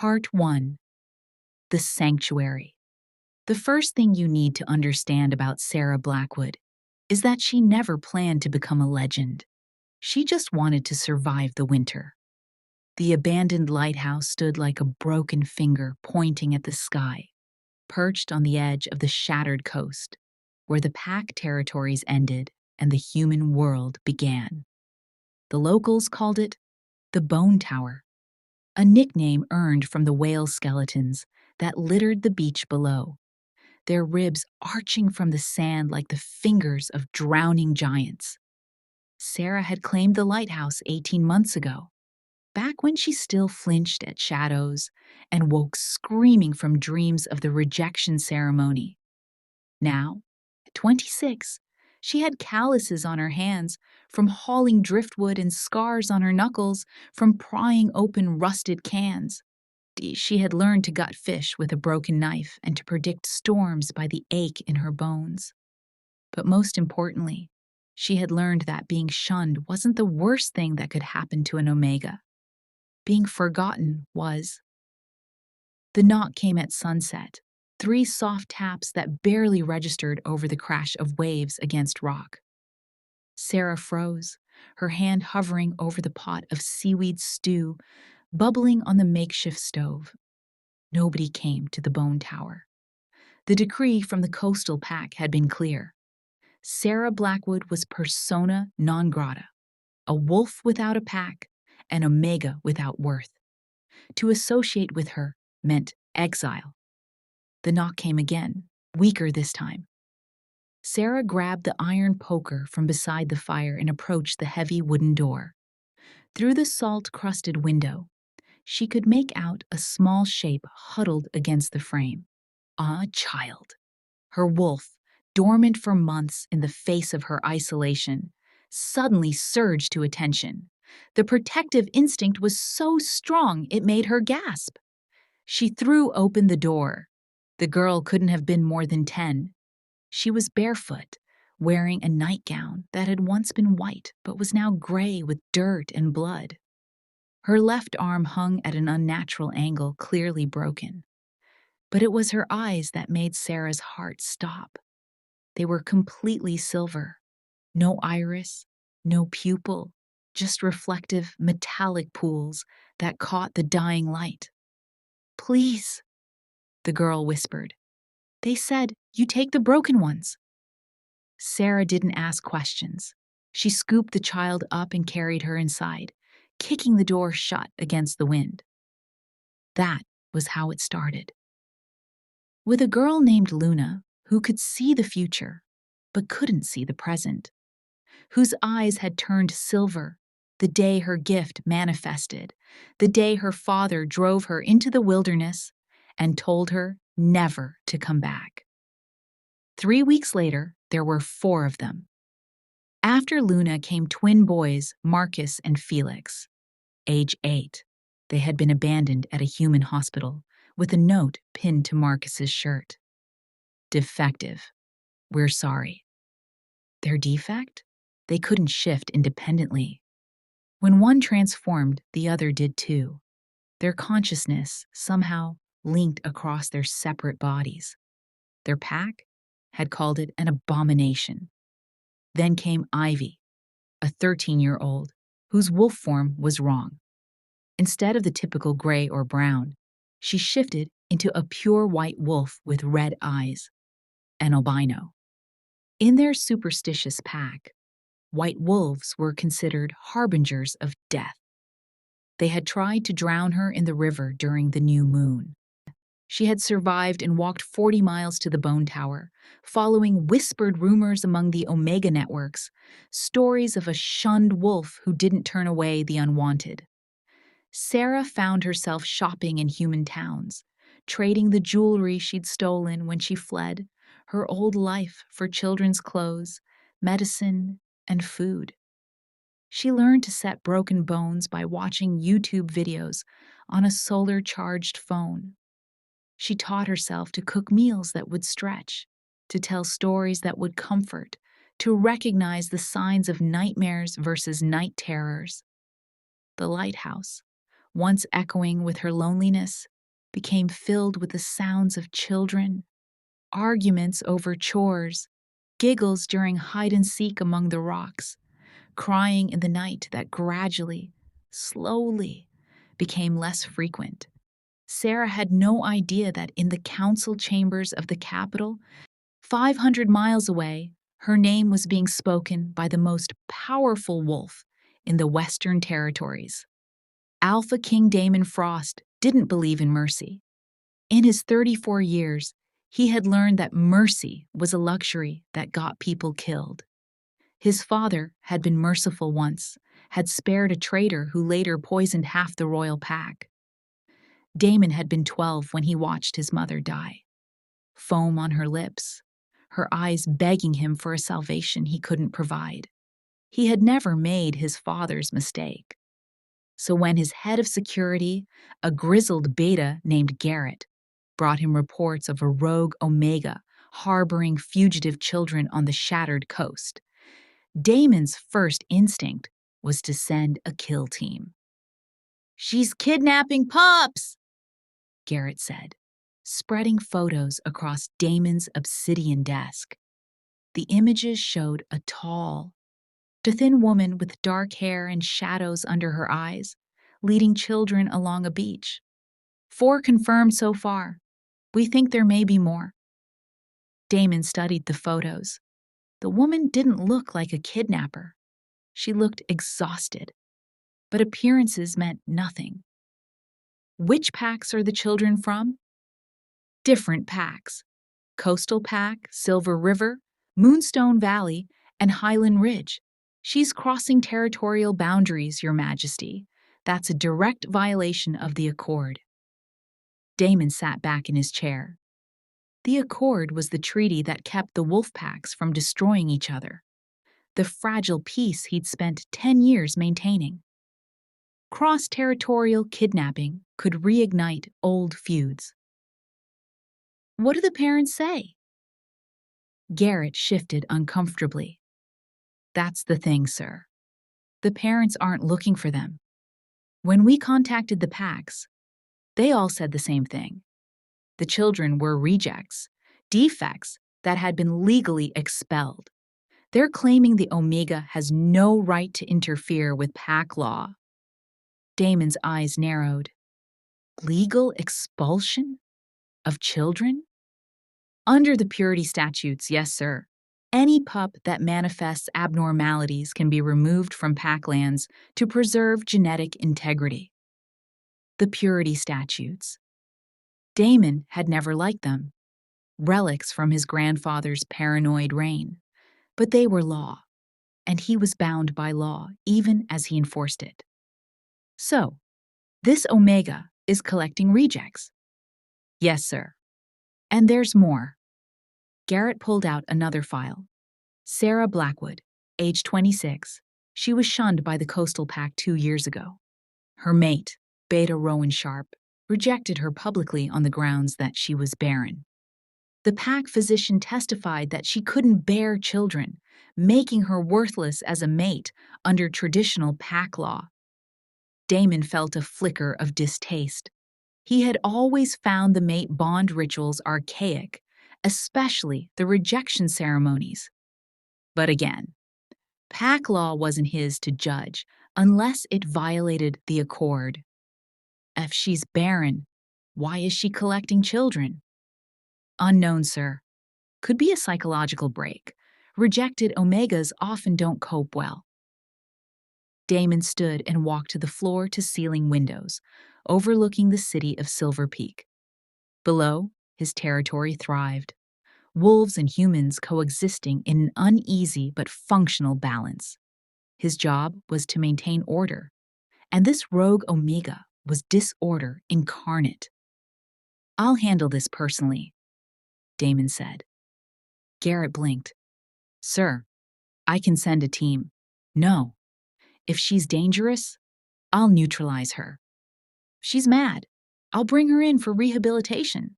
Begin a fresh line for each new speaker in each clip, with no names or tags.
Part 1. The Sanctuary. The first thing you need to understand about Sarah Blackwood is that she never planned to become a legend. She just wanted to survive the winter. The abandoned lighthouse stood like a broken finger pointing at the sky, perched on the edge of the shattered coast, where the pack territories ended and the human world began. The locals called it the Bone Tower, a nickname earned from the whale skeletons that littered the beach below, their ribs arching from the sand like the fingers of drowning giants. Sarah had claimed the lighthouse 18 months ago, back when she still flinched at shadows and woke screaming from dreams of the rejection ceremony. Now, at 26, she had calluses on her hands from hauling driftwood and scars on her knuckles from prying open rusted cans. She had learned to gut fish with a broken knife and to predict storms by the ache in her bones. But most importantly, she had learned that being shunned wasn't the worst thing that could happen to an Omega. Being forgotten was. The knock came at sunset, 3 soft taps that barely registered over the crash of waves against rock. Sarah froze, her hand hovering over the pot of seaweed stew bubbling on the makeshift stove. Nobody came to the Bone Tower. The decree from the coastal pack had been clear. Sarah Blackwood was persona non grata, a wolf without a pack, an Omega without worth. To associate with her meant exile. The knock came again, weaker this time. Sarah grabbed the iron poker from beside the fire and approached the heavy wooden door. Through the salt-crusted window, she could make out a small shape huddled against the frame. A child. Her wolf, dormant for months in the face of her isolation, suddenly surged to attention. The protective instinct was so strong it made her gasp. She threw open the door. The girl couldn't have been more than 10. She was barefoot, wearing a nightgown that had once been white but was now gray with dirt and blood. Her left arm hung at an unnatural angle, clearly broken. But it was her eyes that made Sarah's heart stop. They were completely silver. No iris, no pupil, just reflective, metallic pools that caught the dying light. "Please," the girl whispered. "They said you take the broken ones." Sarah didn't ask questions. She scooped the child up and carried her inside, kicking the door shut against the wind. That was how it started. With a girl named Luna who could see the future but couldn't see the present, whose eyes had turned silver the day her gift manifested, the day her father drove her into the wilderness and told her never to come back. 3 weeks later, there were 4 of them. After Luna came twin boys, Marcus and Felix. Age 8, they had been abandoned at a human hospital with a note pinned to Marcus's shirt. "Defective. We're sorry." Their defect? They couldn't shift independently. When one transformed, the other did too. Their consciousness somehow linked across their separate bodies. Their pack had called it an abomination. Then came Ivy, a 13-year-old whose wolf form was wrong. Instead of the typical gray or brown, she shifted into a pure white wolf with red eyes, an albino. In their superstitious pack, white wolves were considered harbingers of death. They had tried to drown her in the river during the new moon. She had survived and walked 40 miles to the Bone Tower, following whispered rumors among the Omega networks, stories of a shunned wolf who didn't turn away the unwanted. Sarah found herself shopping in human towns, trading the jewelry she'd stolen when she fled, her old life for children's clothes, medicine, and food. She learned to set broken bones by watching YouTube videos on a solar-charged phone. She taught herself to cook meals that would stretch, to tell stories that would comfort, to recognize the signs of nightmares versus night terrors. The lighthouse, once echoing with her loneliness, became filled with the sounds of children, arguments over chores, giggles during hide and seek among the rocks, crying in the night that gradually, slowly, became less frequent. Sarah had no idea that in the council chambers of the capital, 500 miles away, her name was being spoken by the most powerful wolf in the Western Territories. Alpha King Damon Frost didn't believe in mercy. In his 34 years, he had learned that mercy was a luxury that got people killed. His father had been merciful once, had spared a traitor who later poisoned half the royal pack. Damon had been 12 when he watched his mother die. Foam on her lips, her eyes begging him for a salvation he couldn't provide. He had never made his father's mistake. So when his head of security, a grizzled beta named Garrett, brought him reports of a rogue Omega harboring fugitive children on the shattered coast, Damon's first instinct was to send a kill team. "She's kidnapping pups," Garrett said, spreading photos across Damon's obsidian desk. The images showed a tall, to thin woman with dark hair and shadows under her eyes, leading children along a beach. 4 confirmed so far. We think there may be more. Damon studied the photos. The woman didn't look like a kidnapper. She looked exhausted, but appearances meant nothing. Which packs are the children from? Different packs. Coastal Pack, Silver River, Moonstone Valley, and Highland Ridge. She's crossing territorial boundaries, Your Majesty. That's a direct violation of the Accord. Damon sat back in his chair. The Accord was the treaty that kept the wolf packs from destroying each other, the fragile peace he'd spent 10 years maintaining. Cross-territorial kidnapping could reignite old feuds. What do the parents say? Garrett shifted uncomfortably. That's the thing, sir. The parents aren't looking for them. When we contacted the packs, they all said the same thing. The children were rejects, defects that had been legally expelled. They're claiming the Omega has no right to interfere with pack law. Damon's eyes narrowed. Legal expulsion of children? Under the purity statutes, yes, sir. Any pup that manifests abnormalities can be removed from pack lands to preserve genetic integrity. The purity statutes. Damon had never liked them, relics from his grandfather's paranoid reign. But they were law, and he was bound by law even as he enforced it. So, this Omega is collecting rejects. Yes, sir. And there's more. Garrett pulled out another file. Sarah Blackwood, age 26. She was shunned by the Coastal Pack 2 years ago. Her mate, Beta Rowan Sharp, rejected her publicly on the grounds that she was barren. The pack physician testified that she couldn't bear children, making her worthless as a mate under traditional pack law. Damon felt a flicker of distaste. He had always found the mate bond rituals archaic, especially the rejection ceremonies. But again, pack law wasn't his to judge unless it violated the Accord. If she's barren, why is she collecting children? Unknown, sir. Could be a psychological break. Rejected Omegas often don't cope well. Damon stood and walked to the floor-to-ceiling windows, overlooking the city of Silver Peak. Below, his territory thrived, wolves and humans coexisting in an uneasy but functional balance. His job was to maintain order, and this rogue Omega was disorder incarnate. I'll handle this personally, Damon said. Garrett blinked. Sir, I can send a team. No. If she's dangerous, I'll neutralize her. She's mad. I'll bring her in for rehabilitation.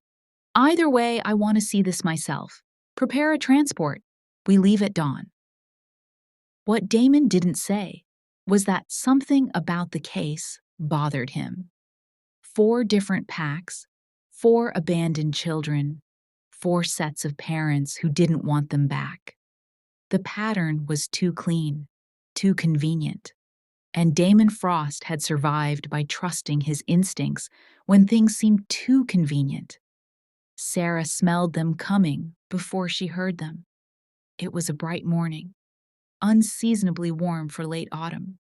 Either way, I want to see this myself. Prepare a transport. We leave at dawn. What Damon didn't say was that something about the case bothered him. 4 different packs, 4 abandoned children, 4 sets of parents who didn't want them back. The pattern was too clean, too convenient, and Damon Frost had survived by trusting his instincts when things seemed too convenient. Sarah smelled them coming before she heard them. It was a bright morning, unseasonably warm for late autumn.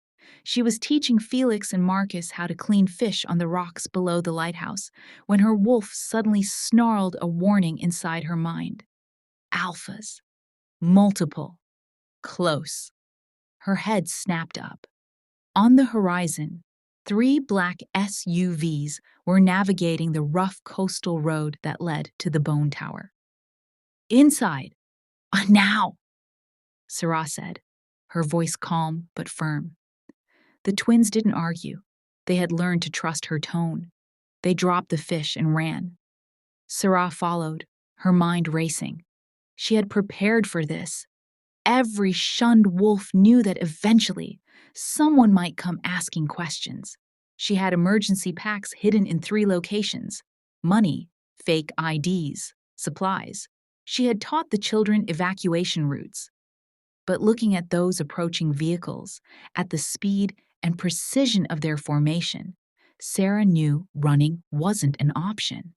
She was teaching Felix and Marcus how to clean fish on the rocks below the lighthouse when her wolf suddenly snarled a warning inside her mind. Alphas. Multiple. Close. Her head snapped up. On the horizon, 3 black SUVs were navigating the rough coastal road that led to the bone tower. Inside. Now, Sarah said, her voice calm but firm. The twins didn't argue. They had learned to trust her tone. They dropped the fish and ran. Sarah followed, her mind racing. She had prepared for this. Every shunned wolf knew that eventually someone might come asking questions. She had emergency packs hidden in 3 locations: money, fake IDs, supplies. She had taught the children evacuation routes. But looking at those approaching vehicles, at the speed and precision of their formation, Sarah knew running wasn't an option.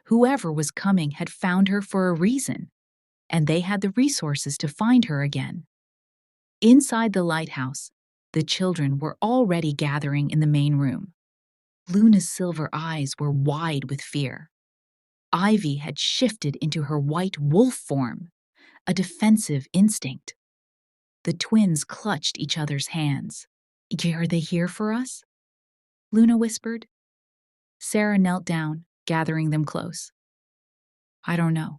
Whoever was coming had found her for a reason, and they had the resources to find her again. Inside the lighthouse, the children were already gathering in the main room. Luna's silver eyes were wide with fear. Ivy had shifted into her white wolf form, a defensive instinct. The twins clutched each other's hands. "Are they here for us?" Luna whispered. Sarah knelt down, gathering them close. "I don't know,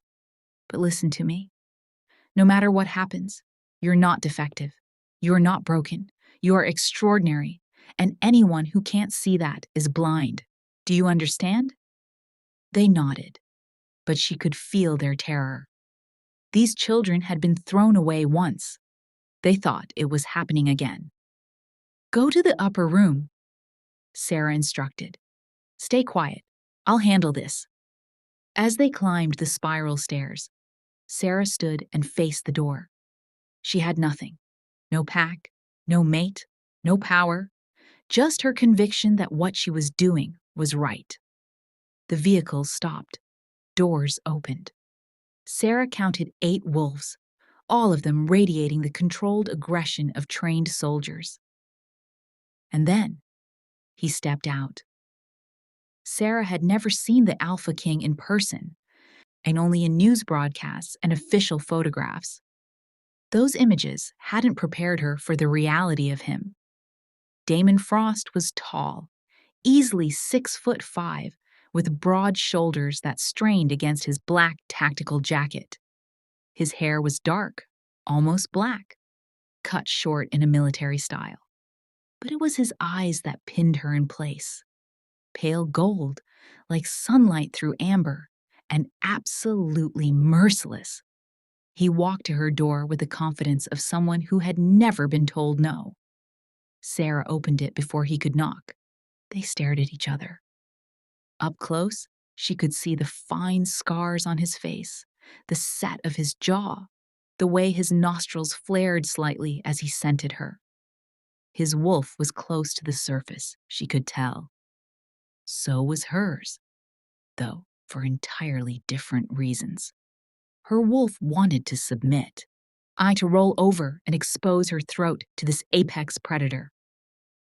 but listen to me. No matter what happens, you're not defective. You're not broken. You're extraordinary, and anyone who can't see that is blind. Do you understand?" They nodded, but she could feel their terror. These children had been thrown away once. They thought it was happening again. "Go to the upper room," Sarah instructed. "Stay quiet. I'll handle this." As they climbed the spiral stairs, Sarah stood and faced the door. She had nothing. No pack, no mate, no power, just her conviction that what she was doing was right. The vehicles stopped. Doors opened. Sarah counted 8 wolves, all of them radiating the controlled aggression of trained soldiers. And then, he stepped out. Sarah had never seen the Alpha King in person, and only in news broadcasts and official photographs. Those images hadn't prepared her for the reality of him. Damon Frost was tall, easily 6'5", with broad shoulders that strained against his black tactical jacket. His hair was dark, almost black, cut short in a military style. But it was his eyes that pinned her in place. Pale gold, like sunlight through amber, and absolutely merciless. He walked to her door with the confidence of someone who had never been told no. Sarah opened it before he could knock. They stared at each other. Up close, she could see the fine scars on his face, the set of his jaw, the way his nostrils flared slightly as he scented her. His wolf was close to the surface, she could tell. So was hers, though for entirely different reasons. Her wolf wanted to submit, to roll over and expose her throat to this apex predator.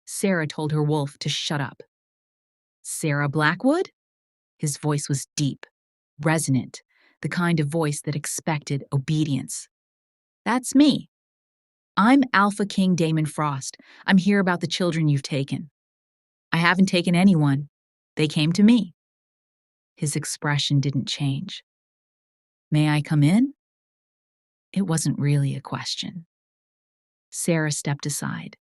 Sarah told her wolf to shut up. "Sarah Blackwood?" His voice was deep, resonant, the kind of voice that expected obedience. "That's me. I'm Alpha King Damon Frost. I'm here about the children you've taken." "I haven't taken anyone. They came to me." His expression didn't change. "May I come in?" It wasn't really a question. Sarah stepped aside.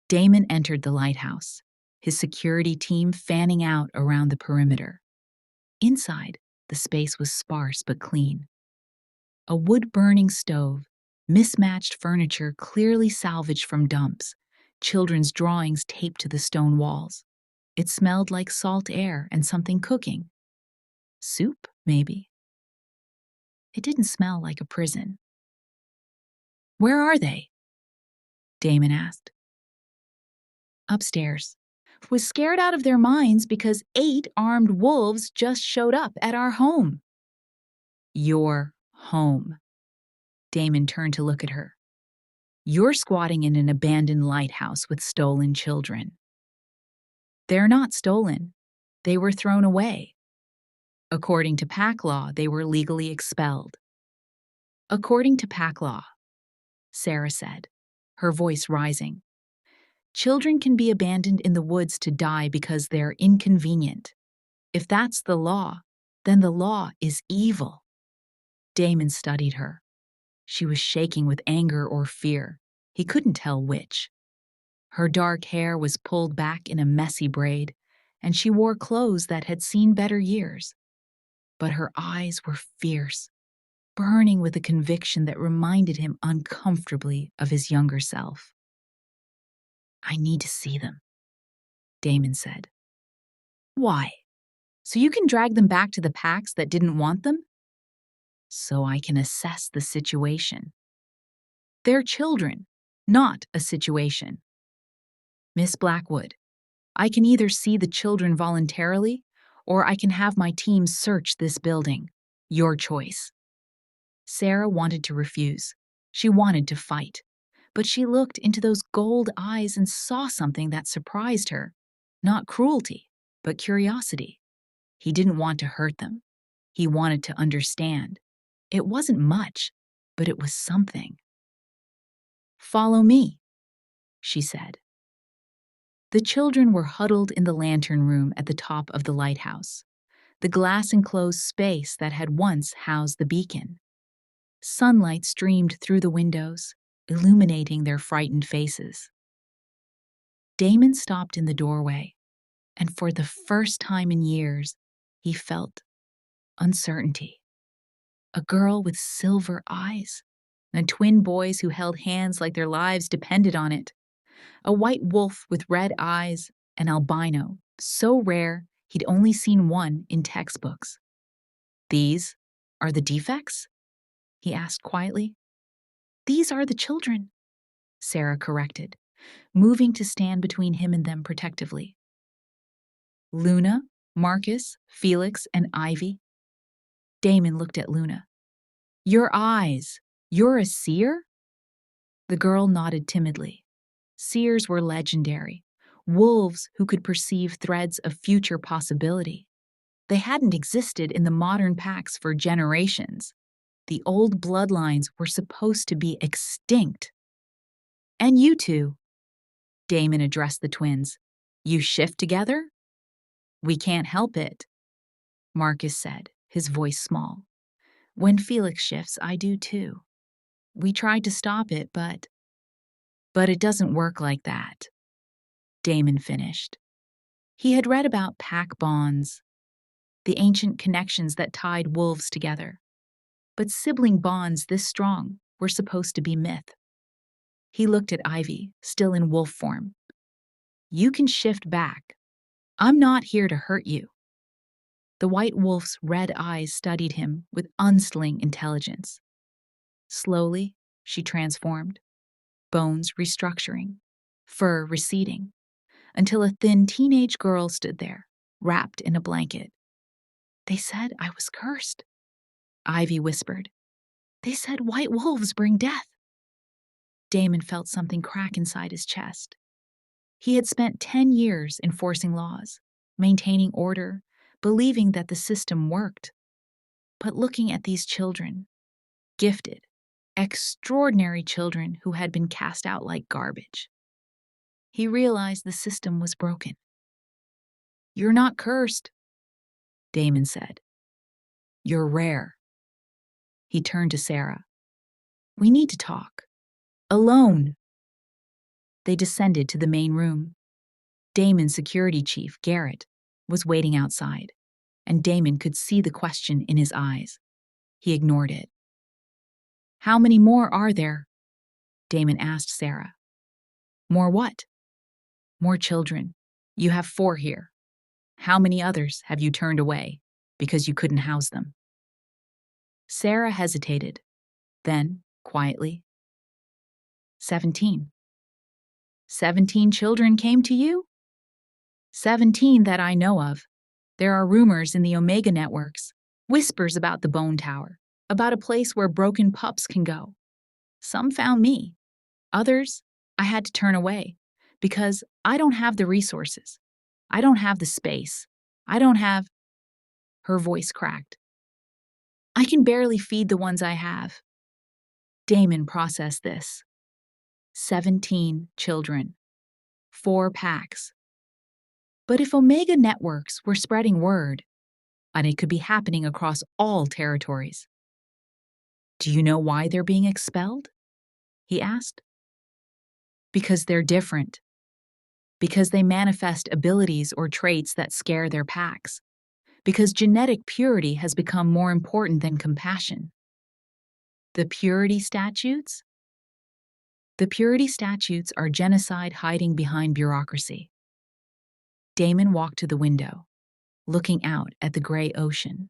Damon entered the lighthouse, his security team fanning out around the perimeter. Inside, the space was sparse but clean. A wood-burning stove, mismatched furniture clearly salvaged from dumps, children's drawings taped to the stone walls. It smelled like salt air and something cooking. Soup, maybe. It didn't smell like a prison. Where are they? Damon asked. Upstairs. Was scared out of their minds because 8 armed wolves just showed up at our home. Your home. Damon turned to look at her. You're squatting in an abandoned lighthouse with stolen children. They're not stolen. They were thrown away. According to pack law, they were legally expelled. According to pack law, Sarah said, her voice rising. Children can be abandoned in the woods to die because they're inconvenient. If that's the law, then the law is evil. Damon studied her. She was shaking with anger or fear. He couldn't tell which. Her dark hair was pulled back in a messy braid, and she wore clothes that had seen better years. But her eyes were fierce, burning with a conviction that reminded him uncomfortably of his younger self. I need to see them, Damon said. Why? So you can drag them back to the packs that didn't want them? So I can assess the situation. They're children, not a situation. Miss Blackwood, I can either see the children voluntarily, or I can have my team search this building. Your choice. Sarah wanted to refuse. She wanted to fight. But she looked into those gold eyes and saw something that surprised her. Not cruelty, but curiosity. He didn't want to hurt them. He wanted to understand. It wasn't much, but it was something. Follow me, she said. The children were huddled in the lantern room at the top of the lighthouse, the glass-enclosed space that had once housed the beacon. Sunlight streamed through the windows, illuminating their frightened faces. Damon stopped in the doorway, and for the first time in years, he felt uncertainty. A girl with silver eyes, and twin boys who held hands like their lives depended on it. A white wolf with red eyes, an albino, so rare he'd only seen one in textbooks. These are the defects? He asked quietly. These are the children, Sarah corrected, moving to stand between him and them protectively. Luna, Marcus, Felix, and Ivy. Damon looked at Luna. Your eyes. You're a seer? The girl nodded timidly. Seers were legendary, wolves who could perceive threads of future possibility. They hadn't existed in the modern packs for generations. The old bloodlines were supposed to be extinct. And you two, Damon addressed the twins. You shift together? We can't help it, Marcus said, his voice small. When Felix shifts, I do too. We tried to stop it, but it doesn't work like that, Damon finished. He had read about pack bonds, the ancient connections that tied wolves together. But sibling bonds this strong were supposed to be myth. He looked at Ivy, still in wolf form. You can shift back. I'm not here to hurt you. The white wolf's red eyes studied him with unsling intelligence. Slowly, she transformed, bones restructuring, fur receding, until a thin teenage girl stood there, wrapped in a blanket. They said I was cursed, Ivy whispered. They said white wolves bring death. Damon felt something crack inside his chest. He had spent 10 years enforcing laws, maintaining order, believing that the system worked. But looking at these children, gifted, extraordinary children who had been cast out like garbage, he realized the system was broken. You're not cursed, Damon said. You're rare. He turned to Sarah. We need to talk. Alone. They descended to the main room. Damon's security chief, Garrett, was waiting outside, and Damon could see the question in his eyes. He ignored it. How many more are there? Damon asked Sarah. More what? More children. You have 4 here. How many others have you turned away because you couldn't house them?" Sarah hesitated. Then, quietly, 17. 17 children came to you? 17 that I know of. There are rumors in the Omega networks, whispers about the Bone Tower, about a place where broken pups can go. Some found me. Others, I had to turn away because I don't have the resources. I don't have the space. I don't have. Her voice cracked. I can barely feed the ones I have. Damon processed this. 17 children. 4 packs. But if Omega networks were spreading word, and it could be happening across all territories. Do you know why they're being expelled? He asked. Because they're different. Because they manifest abilities or traits that scare their packs. Because genetic purity has become more important than compassion. The purity statutes? The purity statutes are genocide hiding behind bureaucracy. Damon walked to the window, looking out at the gray ocean.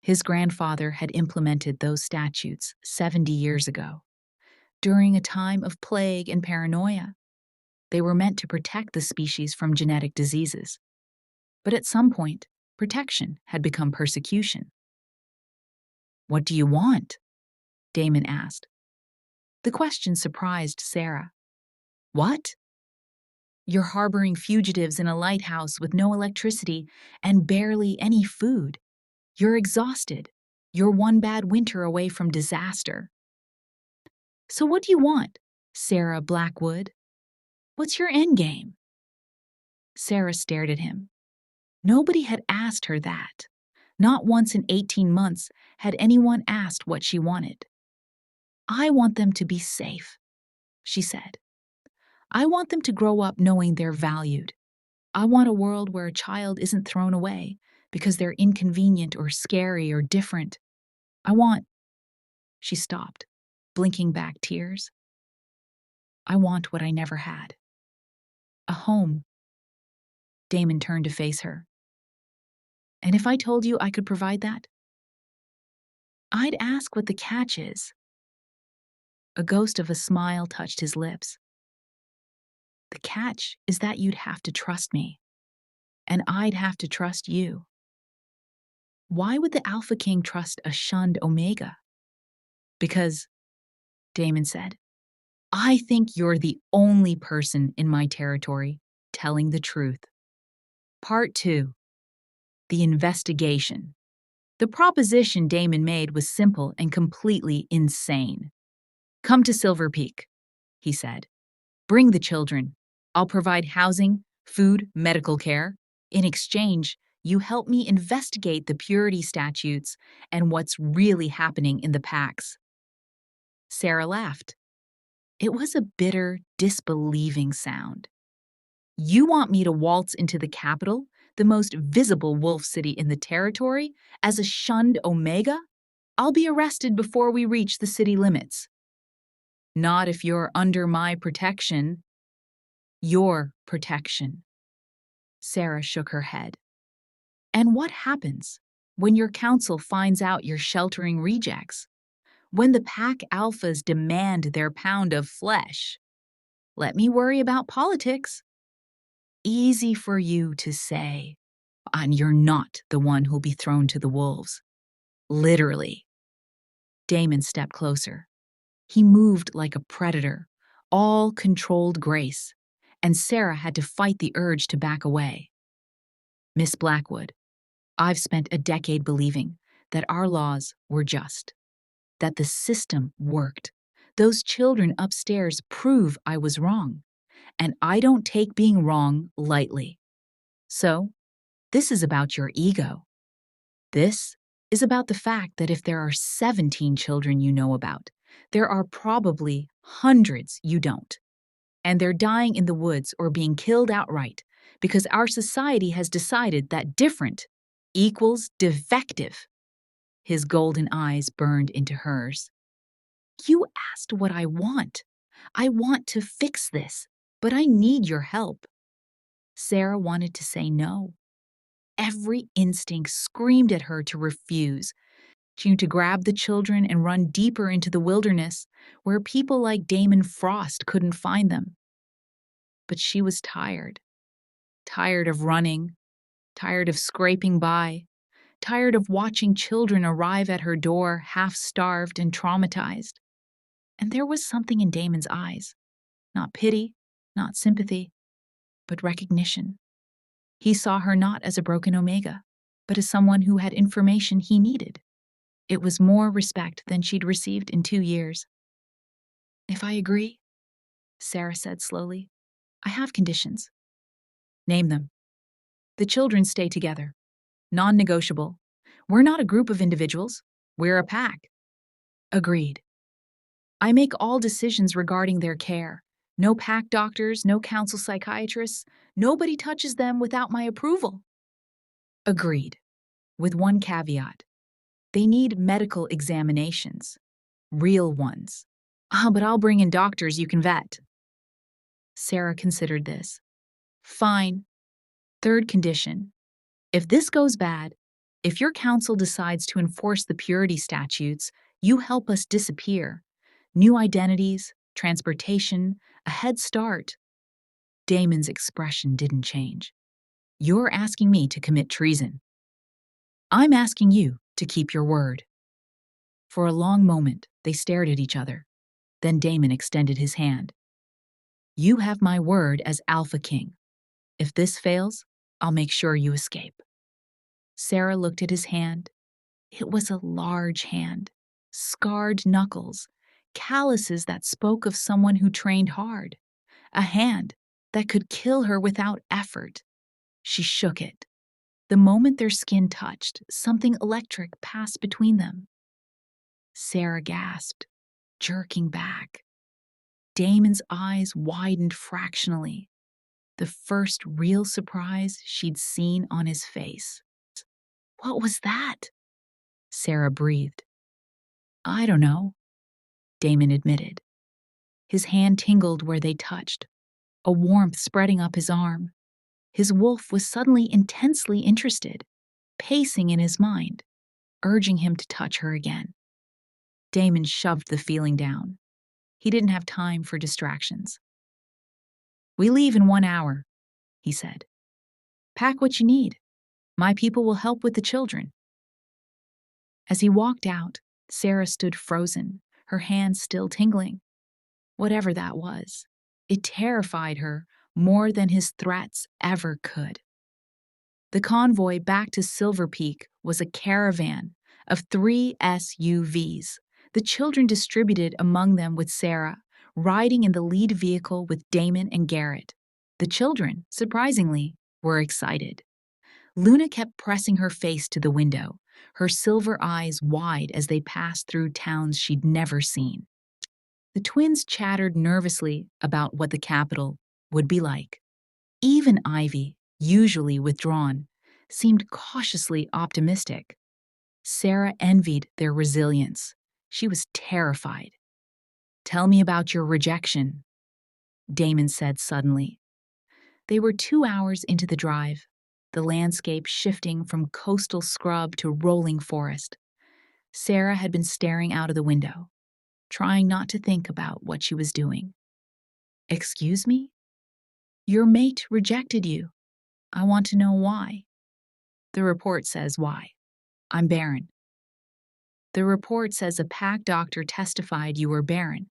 His grandfather had implemented those statutes 70 years ago, during a time of plague and paranoia. They were meant to protect the species from genetic diseases. But at some point, protection had become persecution. What do you want? Damon asked. The question surprised Sarah. What? You're harboring fugitives in a lighthouse with no electricity and barely any food. You're exhausted. You're one bad winter away from disaster. So what do you want, Sarah Blackwood? What's your endgame? Sarah stared at him. Nobody had asked her that. Not once in 18 months had anyone asked what she wanted. I want them to be safe, she said. I want them to grow up knowing they're valued. I want a world where a child isn't thrown away because they're inconvenient or scary or different. I want. She stopped, blinking back tears. I want what I never had. A home. Damon turned to face her. And if I told you I could provide that? I'd ask what the catch is. A ghost of a smile touched his lips. The catch is that you'd have to trust me, and I'd have to trust you. Why would the Alpha King trust a shunned Omega? Because, Damon said, I think you're the only person in my territory telling the truth. Part 2. The investigation. The proposition Damon made was simple and completely insane. Come to Silver Peak, he said. Bring the children. I'll provide housing, food, medical care. In exchange, you help me investigate the purity statutes and what's really happening in the packs. Sarah laughed. It was a bitter, disbelieving sound. You want me to waltz into the capital, the most visible wolf city in the territory, as a shunned Omega? I'll be arrested before we reach the city limits. Not if you're under my protection. Your protection. Sarah shook her head. And what happens when your council finds out you're sheltering rejects? When the pack alphas demand their pound of flesh? Let me worry about politics. Easy for you to say, and you're not the one who'll be thrown to the wolves. Literally. Damon stepped closer. He moved like a predator, all controlled grace, and Sarah had to fight the urge to back away. Miss Blackwood, I've spent a decade believing that our laws were just, that the system worked. Those children upstairs prove I was wrong, and I don't take being wrong lightly. So, this is about your ego. This is about the fact that if there are 17 children you know about, there are probably hundreds you don't. And they're dying in the woods or being killed outright because our society has decided that different equals defective. His golden eyes burned into hers. You asked what I want. I want to fix this, but I need your help. Sarah wanted to say no. Every instinct screamed at her to refuse. She knew to grab the children and run deeper into the wilderness where people like Damon Frost couldn't find them. But she was tired. Tired of running, tired of scraping by, tired of watching children arrive at her door half-starved and traumatized. And there was something in Damon's eyes. Not pity, not sympathy, but recognition. He saw her not as a broken Omega, but as someone who had information he needed. It was more respect than she'd received in 2 years. "If I agree," Sarah said slowly, "I have conditions." "Name them." "The children stay together. Non-negotiable. We're not a group of individuals. We're a pack." "Agreed." "I make all decisions regarding their care. No pack doctors, no council psychiatrists. Nobody touches them without my approval." "Agreed. With one caveat. They need medical examinations. Real ones." But I'll bring in doctors you can vet." Sarah considered this. "Fine. Third condition. If this goes bad, if your council decides to enforce the purity statutes, you help us disappear. New identities, transportation, a head start." Damon's expression didn't change. "You're asking me to commit treason." "I'm asking you to keep your word." For a long moment, they stared at each other. Then Damon extended his hand. "You have my word as Alpha King. If this fails, I'll make sure you escape." Sarah looked at his hand. It was a large hand, scarred knuckles, calluses that spoke of someone who trained hard, a hand that could kill her without effort. She shook it. The moment their skin touched, something electric passed between them. Sarah gasped, jerking back. Damon's eyes widened fractionally, the first real surprise she'd seen on his face. "What was that?" Sarah breathed. "I don't know," Damon admitted. His hand tingled where they touched, a warmth spreading up his arm. His wolf was suddenly intensely interested, pacing in his mind, urging him to touch her again. Damon shoved the feeling down. He didn't have time for distractions. "We leave in 1 hour," he said. "Pack what you need. My people will help with the children." As he walked out, Sarah stood frozen, her hands still tingling. Whatever that was, it terrified her more than his threats ever could. The convoy back to Silver Peak was a caravan of 3 SUVs, the children distributed among them with Sarah, riding in the lead vehicle with Damon and Garrett. The children, surprisingly, were excited. Luna kept pressing her face to the window, her silver eyes wide as they passed through towns she'd never seen. The twins chattered nervously about what the capital would be like. Even Ivy, usually withdrawn, seemed cautiously optimistic. Sarah envied their resilience. She was terrified. "Tell me about your rejection," Damon said suddenly. They were 2 hours into the drive, the landscape shifting from coastal scrub to rolling forest. Sarah had been staring out of the window, trying not to think about what she was doing. "Excuse me? Your mate rejected you. I want to know why." "The report says why. I'm barren." "The report says a pack doctor testified you were barren.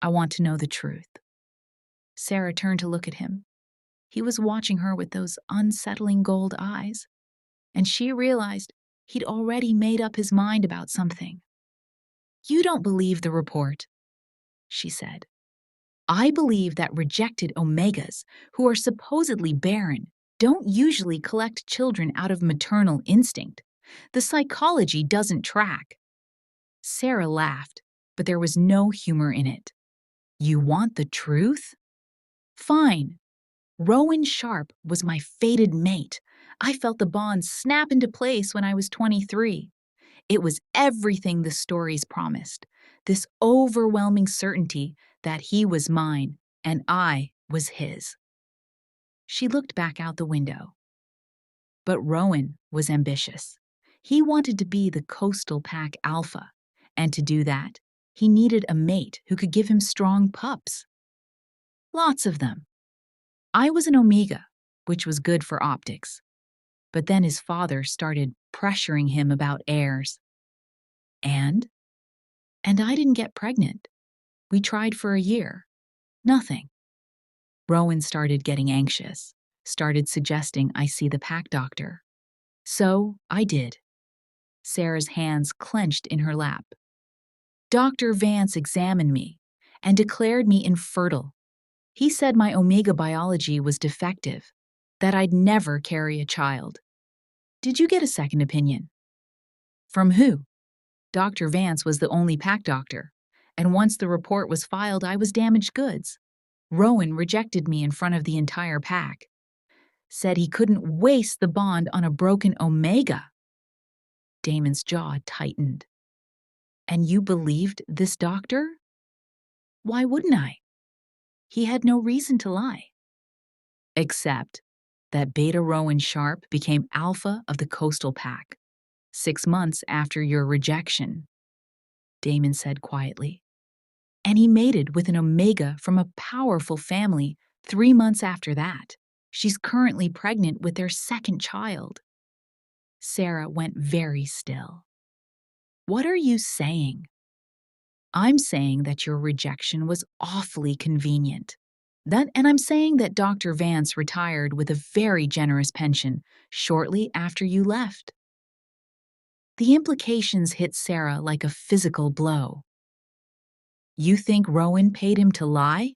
I want to know the truth." Sarah turned to look at him. He was watching her with those unsettling gold eyes, and she realized he'd already made up his mind about something. "You don't believe the report," she said. "I believe that rejected Omegas, who are supposedly barren, don't usually collect children out of maternal instinct. The psychology doesn't track." Sarah laughed, but there was no humor in it. "You want the truth? Fine. Rowan Sharp was my fated mate. I felt the bond snap into place when I was 23. It was everything the stories promised, this overwhelming certainty that he was mine and I was his." She looked back out the window. But Rowan was ambitious. He wanted to be the coastal pack alpha, and to do that, he needed a mate who could give him strong pups. Lots of them. I was an omega, which was good for optics. But then his father started pressuring him about heirs. And I didn't get pregnant. We tried for a year. Nothing. Rowan started getting anxious, started suggesting I see the pack doctor. So I did. Sarah's hands clenched in her lap. Dr. Vance examined me and declared me infertile. He said my omega biology was defective, that I'd never carry a child. Did you get a second opinion? From who? Dr. Vance was the only pack doctor, and once the report was filed, I was damaged goods. Rowan rejected me in front of the entire pack. Said he couldn't waste the bond on a broken omega. Damon's jaw tightened. And you believed this doctor? Why wouldn't I? He had no reason to lie. Except that Beta Rowan Sharp became alpha of the coastal pack 6 months after your rejection, Damon said quietly. And he mated with an omega from a powerful family 3 months after that. She's currently pregnant with their second child. Sarah went very still. What are you saying? I'm saying that your rejection was awfully convenient. And I'm saying that Dr. Vance retired with a very generous pension shortly after you left. The implications hit Sarah like a physical blow. You think Rowan paid him to lie?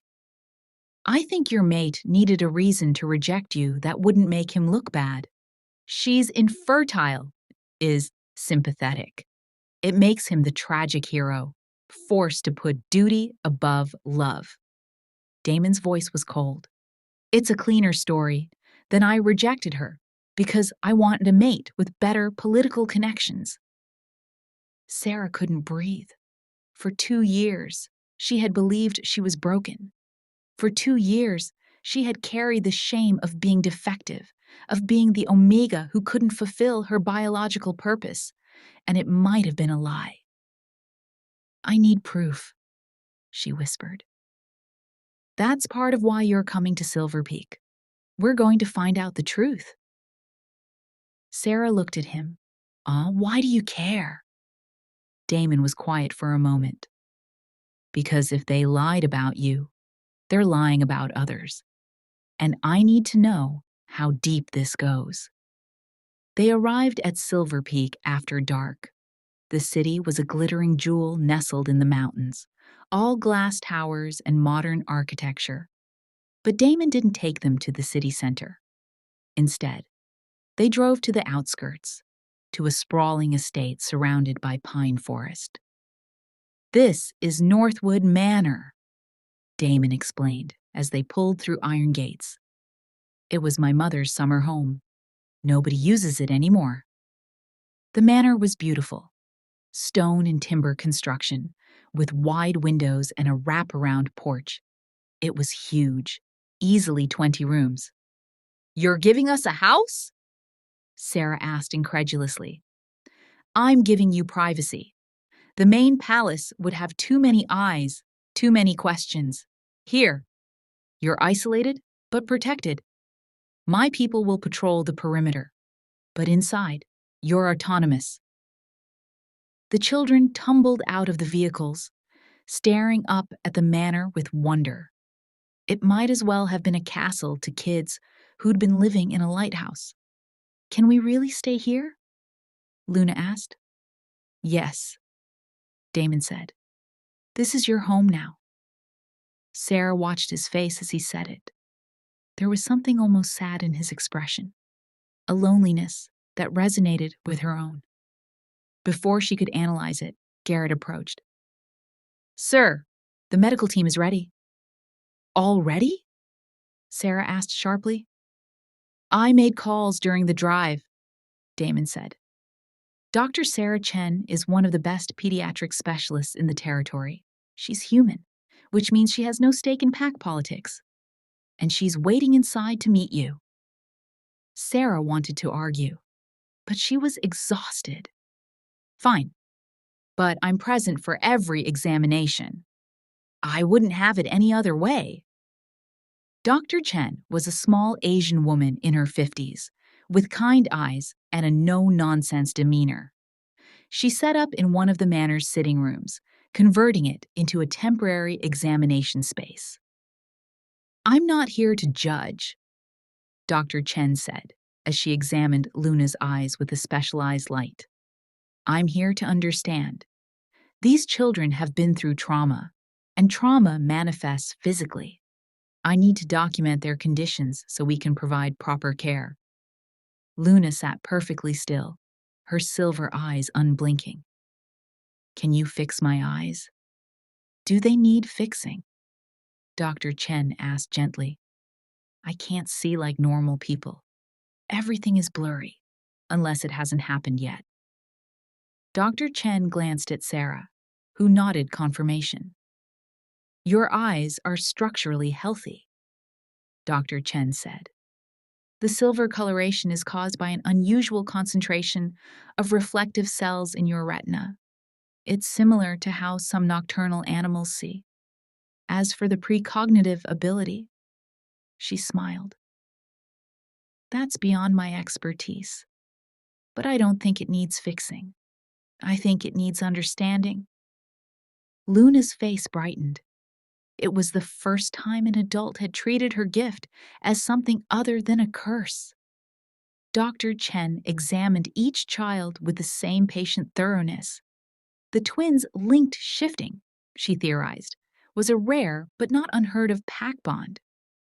I think your mate needed a reason to reject you that wouldn't make him look bad. She's infertile, is sympathetic. It makes him the tragic hero, forced to put duty above love. Damon's voice was cold. It's a cleaner story. Then I rejected her because I wanted a mate with better political connections. Sarah couldn't breathe. For 2 years, she had believed she was broken. For 2 years, she had carried the shame of being defective, of being the omega who couldn't fulfill her biological purpose, and it might have been a lie. I need proof, she whispered. That's part of why you're coming to Silver Peak. We're going to find out the truth. Sarah looked at him. Why do you care? Damon was quiet for a moment. Because if they lied about you, they're lying about others. And I need to know how deep this goes. They arrived at Silver Peak after dark. The city was a glittering jewel nestled in the mountains, all glass towers and modern architecture. But Damon didn't take them to the city center. Instead, they drove to the outskirts, to a sprawling estate surrounded by pine forest. This is Northwood Manor, Damon explained as they pulled through iron gates. It was my mother's summer home. Nobody uses it anymore. The manor was beautiful. Stone and timber construction, with wide windows and a wraparound porch. It was huge, easily 20 rooms. You're giving us a house? Sarah asked incredulously. I'm giving you privacy. The main palace would have too many eyes, too many questions. Here, you're isolated, but protected. My people will patrol the perimeter, but inside, you're autonomous. The children tumbled out of the vehicles, staring up at the manor with wonder. It might as well have been a castle to kids who'd been living in a lighthouse. Can we really stay here? Luna asked. Yes, Damon said. This is your home now. Sarah watched his face as he said it. There was something almost sad in his expression, a loneliness that resonated with her own. Before she could analyze it, Garrett approached. Sir, the medical team is ready. Already? Sarah asked sharply. I made calls during the drive, Damon said. Dr. Sarah Chen is one of the best pediatric specialists in the territory. She's human, which means she has no stake in pack politics. and she's waiting inside to meet you." Sarah wanted to argue, but she was exhausted. "Fine, but I'm present for every examination. I wouldn't have it any other way." Dr. Chen was a small Asian woman in her 50s, with kind eyes and a no-nonsense demeanor. She set up in one of the manor's sitting rooms, converting it into a temporary examination space. "I'm not here to judge," Dr. Chen said, as she examined Luna's eyes with a specialized light. "I'm here to understand. These children have been through trauma, and trauma manifests physically. I need to document their conditions so we can provide proper care." Luna sat perfectly still, her silver eyes unblinking. "Can you fix my eyes?" "Do they need fixing?" Dr. Chen asked gently. "I can't see like normal people. Everything is blurry, unless it hasn't happened yet." Dr. Chen glanced at Sarah, who nodded confirmation. "Your eyes are structurally healthy," Dr. Chen said. "The silver coloration is caused by an unusual concentration of reflective cells in your retina. It's similar to how some nocturnal animals see. As for the precognitive ability," she smiled, "that's beyond my expertise. But I don't think it needs fixing. I think it needs understanding." Luna's face brightened. It was the first time an adult had treated her gift as something other than a curse. Dr. Chen examined each child with the same patient thoroughness. The twins' linked shifting, she theorized, was a rare but not unheard of pack bond,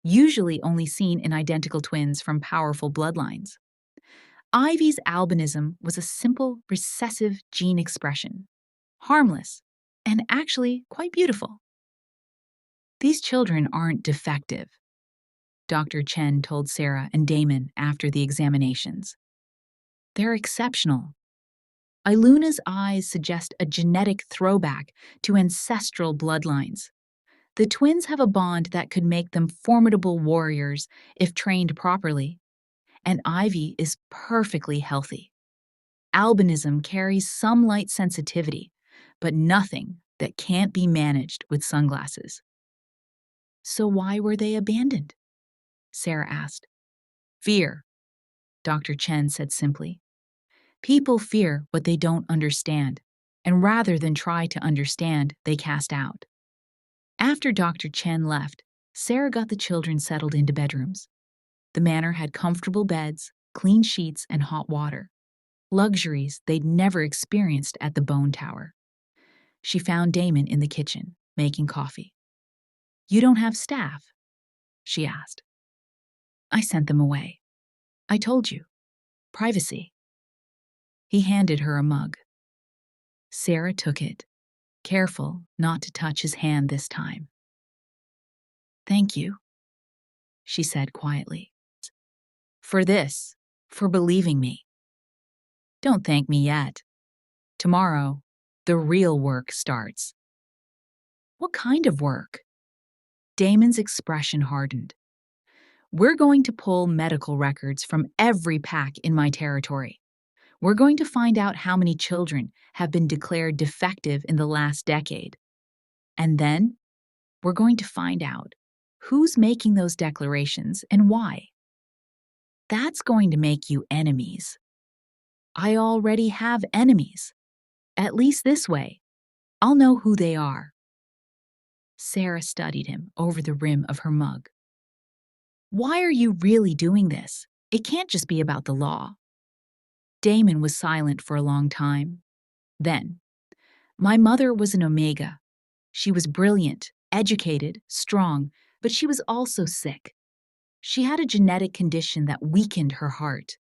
usually only seen in identical twins from powerful bloodlines. Ivy's albinism was a simple recessive gene expression, harmless, and actually quite beautiful. "These children aren't defective," Dr. Chen told Sarah and Damon after the examinations. "They're exceptional. Iluna's eyes suggest a genetic throwback to ancestral bloodlines. The twins have a bond that could make them formidable warriors if trained properly, and Ivy is perfectly healthy. Albinism carries some light sensitivity, but nothing that can't be managed with sunglasses." "So why were they abandoned?" Sarah asked. "Fear," Dr. Chen said simply. "People fear what they don't understand, and rather than try to understand, they cast out." After Dr. Chen left, Sarah got the children settled into bedrooms. The manor had comfortable beds, clean sheets, and hot water, luxuries they'd never experienced at the Bone Tower. She found Damon in the kitchen, making coffee. "You don't have staff?" she asked. "I sent them away. I told you. Privacy." He handed her a mug. Sarah took it, careful not to touch his hand this time. "Thank you," she said quietly. "For this, for believing me." "Don't thank me yet. Tomorrow, the real work starts." "What kind of work?" Damon's expression hardened. "We're going to pull medical records from every pack in my territory. We're going to find out how many children have been declared defective in the last decade. And then, we're going to find out who's making those declarations and why. That's going to make you enemies. I already have enemies. At least this way, I'll know who they are." Sarah studied him over the rim of her mug. "Why are you really doing this? It can't just be about the law." Damon was silent for a long time. Then, "My mother was an Omega. She was brilliant, educated, strong, but she was also sick. She had a genetic condition that weakened her heart.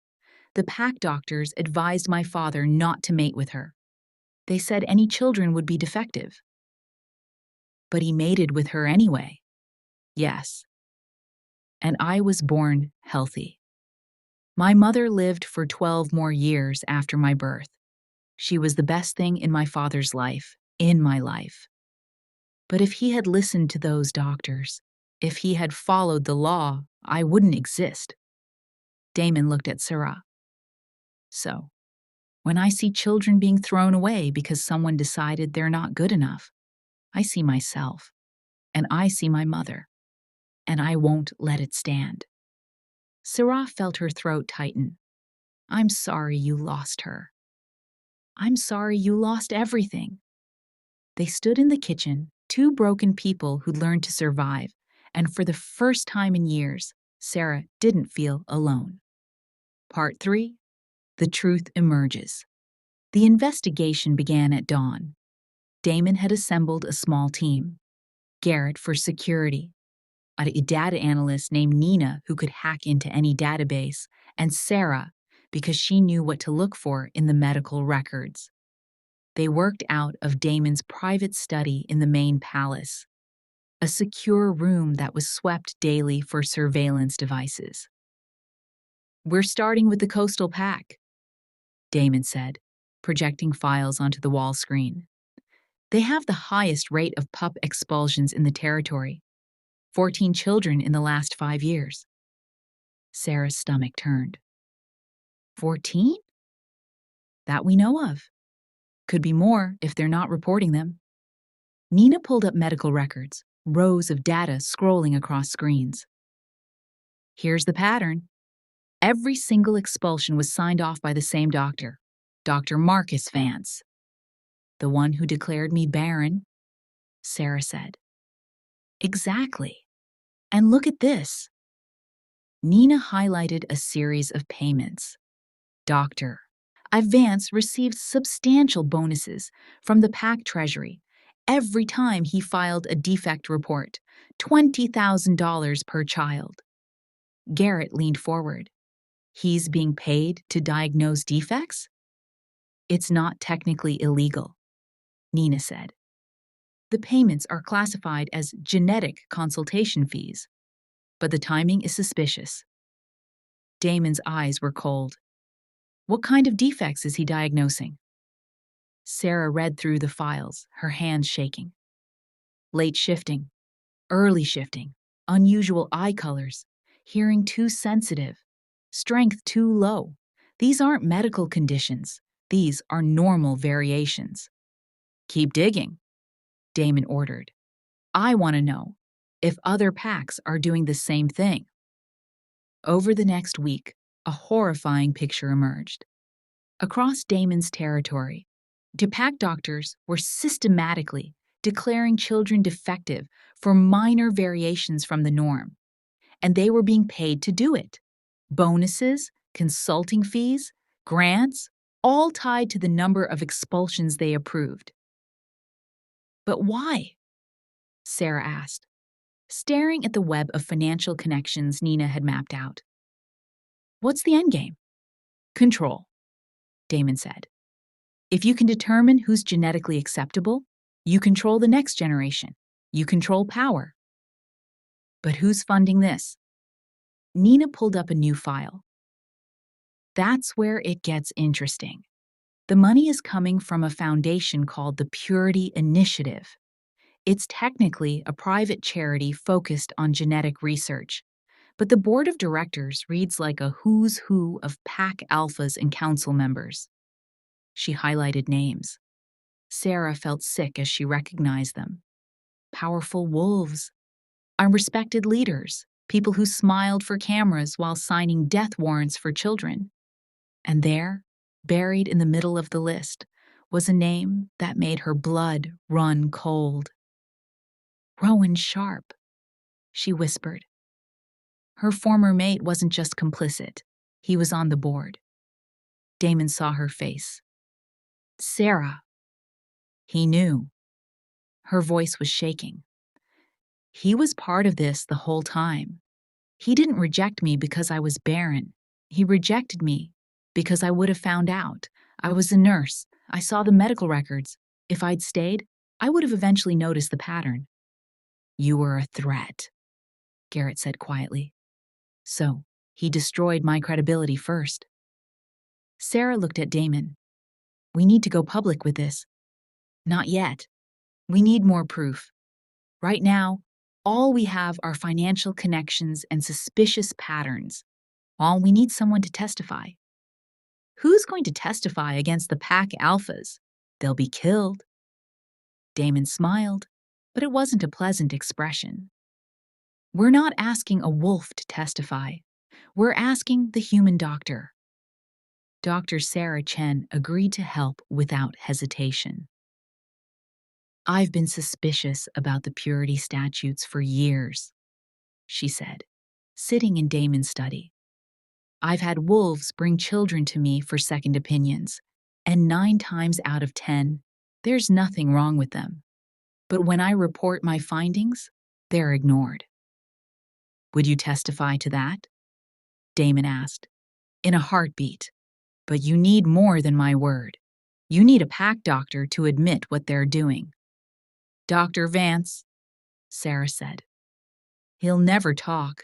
The pack doctors advised my father not to mate with her. They said any children would be defective. But he mated with her anyway." "Yes. And I was born healthy. My mother lived for 12 more years after my birth. She was the best thing in my father's life, in my life. But if he had listened to those doctors, If he had followed the law, I wouldn't exist. Damon looked at Sarah. So, when I see children being thrown away because someone decided they're not good enough, I see myself, and I see my mother, and I won't let it stand. Sarah felt her throat tighten. I'm sorry you lost her. I'm sorry you lost everything. They stood in the kitchen, two broken people who'd learned to survive, and for the first time in years, Sarah didn't feel alone. Part 3. The truth emerges. The investigation began at dawn. Damon had assembled a small team. Garrett for security, a data analyst named Nina who could hack into any database, and Sarah because she knew what to look for in the medical records. They worked out of Damon's private study in the main palace, a secure room that was swept daily for surveillance devices. We're starting with the coastal pack, Damon said, projecting files onto the wall screen. They have the highest rate of pup expulsions in the territory, 14 children in the last 5 years. Sarah's stomach turned. 14? That we know of. Could be more if they're not reporting them. Nina pulled up medical records, rows of data scrolling across screens. Here's the pattern. Every single expulsion was signed off by the same doctor, Dr. Marcus Vance. The one who declared me barren, Sarah said. Exactly. And look at this. Nina highlighted a series of payments. Dr. Vance received substantial bonuses from the PAC Treasury every time he filed a defect report, $20,000 per child. Garrett leaned forward. He's being paid to diagnose defects? It's not technically illegal, Nina said. The payments are classified as genetic consultation fees, but the timing is suspicious. Damon's eyes were cold. What kind of defects is he diagnosing? Sarah read through the files, her hands shaking. Late shifting, early shifting, unusual eye colors, hearing too sensitive, strength too low. These aren't medical conditions. These are normal variations. Keep digging, Damon ordered. I want to know if other packs are doing the same thing. Over the next week, a horrifying picture emerged. Across Damon's territory, pack doctors were systematically declaring children defective for minor variations from the norm, and they were being paid to do it. Bonuses, consulting fees, grants, all tied to the number of expulsions they approved. But why? Sarah asked, staring at the web of financial connections Nina had mapped out. What's the endgame? Control, Damon said. If you can determine who's genetically acceptable, you control the next generation. You control power. But who's funding this? Nina pulled up a new file. That's where it gets interesting. The money is coming from a foundation called the Purity Initiative. It's technically a private charity focused on genetic research, but the board of directors reads like a who's who of pack alphas and council members. She highlighted names. Sarah felt sick as she recognized them. Powerful wolves, unrespected leaders, people who smiled for cameras while signing death warrants for children. And there, buried in the middle of the list, was a name that made her blood run cold. Rowan Sharp, she whispered. Her former mate wasn't just complicit, he was on the board. Damon saw her face. Sarah. He knew. Her voice was shaking. He was part of this the whole time. He didn't reject me because I was barren. He rejected me because I would have found out. I was a nurse. I saw the medical records. If I'd stayed, I would have eventually noticed the pattern. You were a threat, Garrett said quietly. So, he destroyed my credibility first. Sarah looked at Damon. We need to go public with this. Not yet. We need more proof. Right now, All we have are financial connections and suspicious patterns. All we need someone to testify. Who's going to testify against the pack alphas? They'll be killed. Damon smiled, but it wasn't a pleasant expression. We're not asking a wolf to testify. We're asking the human doctor. Dr. Sarah Chen agreed to help without hesitation. I've been suspicious about the purity statutes for years, she said, sitting in Damon's study. I've had wolves bring children to me for second opinions, and 9 times out of 10, there's nothing wrong with them. But when I report my findings, they're ignored. Would you testify to that? Damon asked, in a heartbeat. But you need more than my word. You need a pack doctor to admit what they're doing. Dr. Vance, Sarah said. He'll never talk,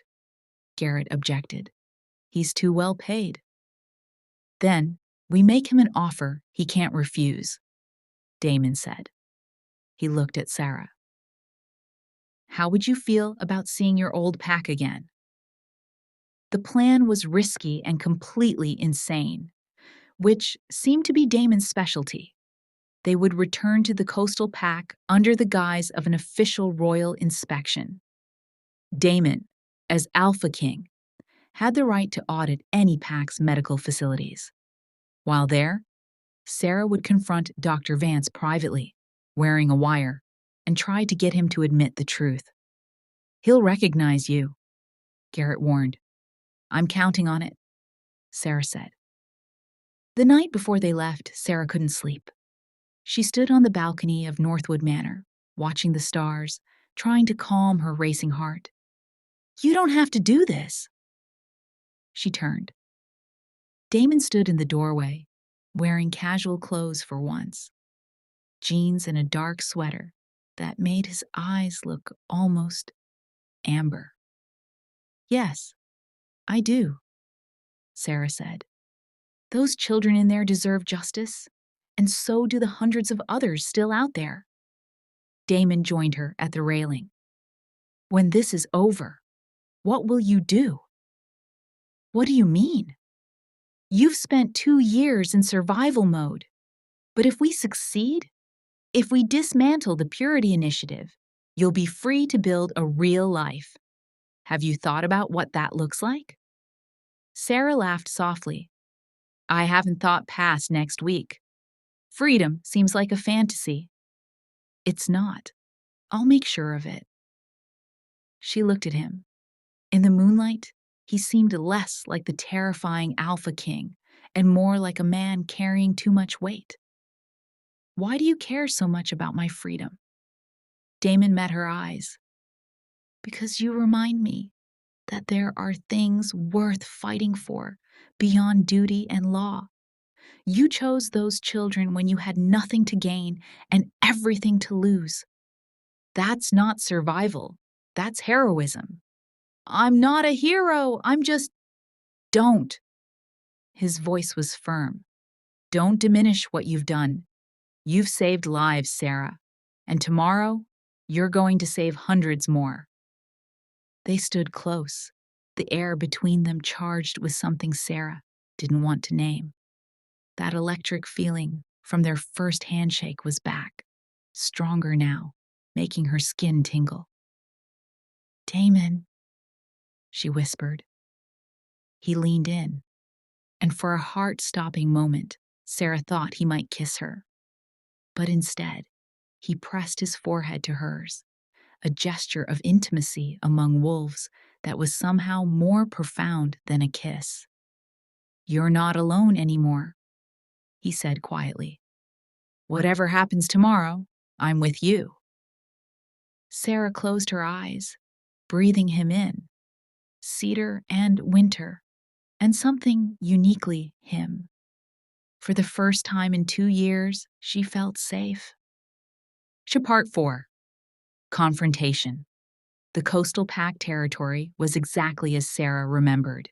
Garrett objected. He's too well paid. Then, we make him an offer he can't refuse, Damon said. He looked at Sarah. How would you feel about seeing your old pack again? The plan was risky and completely insane, which seemed to be Damon's specialty. They would return to the coastal pack under the guise of an official royal inspection. Damon, as Alpha King, had the right to audit any pack's medical facilities. While there, Sarah would confront Dr. Vance privately, wearing a wire, and try to get him to admit the truth. He'll recognize you, Garrett warned. I'm counting on it, Sarah said. The night before they left, Sarah couldn't sleep. She stood on the balcony of Northwood Manor, watching the stars, trying to calm her racing heart. You don't have to do this. She turned. Damon stood in the doorway, wearing casual clothes for once. Jeans and a dark sweater that made his eyes look almost amber. Yes, I do, Sarah said. Those children in there deserve justice, and so do the hundreds of others still out there. Damon joined her at the railing. When this is over, what will you do? What do you mean? You've spent 2 years in survival mode. But if we succeed, if we dismantle the Purity Initiative, you'll be free to build a real life. Have you thought about what that looks like? Sarah laughed softly. I haven't thought past next week. Freedom seems like a fantasy. It's not. I'll make sure of it. She looked at him. In the moonlight, he seemed less like the terrifying Alpha King and more like a man carrying too much weight. Why do you care so much about my freedom? Damon met her eyes. Because you remind me that there are things worth fighting for beyond duty and law. You chose those children when you had nothing to gain and everything to lose. That's not survival. That's heroism. I'm not a hero. I'm just... Don't. His voice was firm. Don't diminish what you've done. You've saved lives, Sarah. And tomorrow, you're going to save hundreds more. They stood close, the air between them charged with something Sarah didn't want to name. That electric feeling from their first handshake was back, stronger now, making her skin tingle. Damon, she whispered. He leaned in, and for a heart-stopping moment, Sarah thought he might kiss her. But instead, he pressed his forehead to hers, a gesture of intimacy among wolves that was somehow more profound than a kiss. You're not alone anymore, he said quietly. Whatever happens tomorrow, I'm with you. Sarah closed her eyes, breathing him in, cedar and winter, and something uniquely him. For the first time in 2 years, she felt safe. Part 4. Confrontation. The coastal pack territory was exactly as Sarah remembered.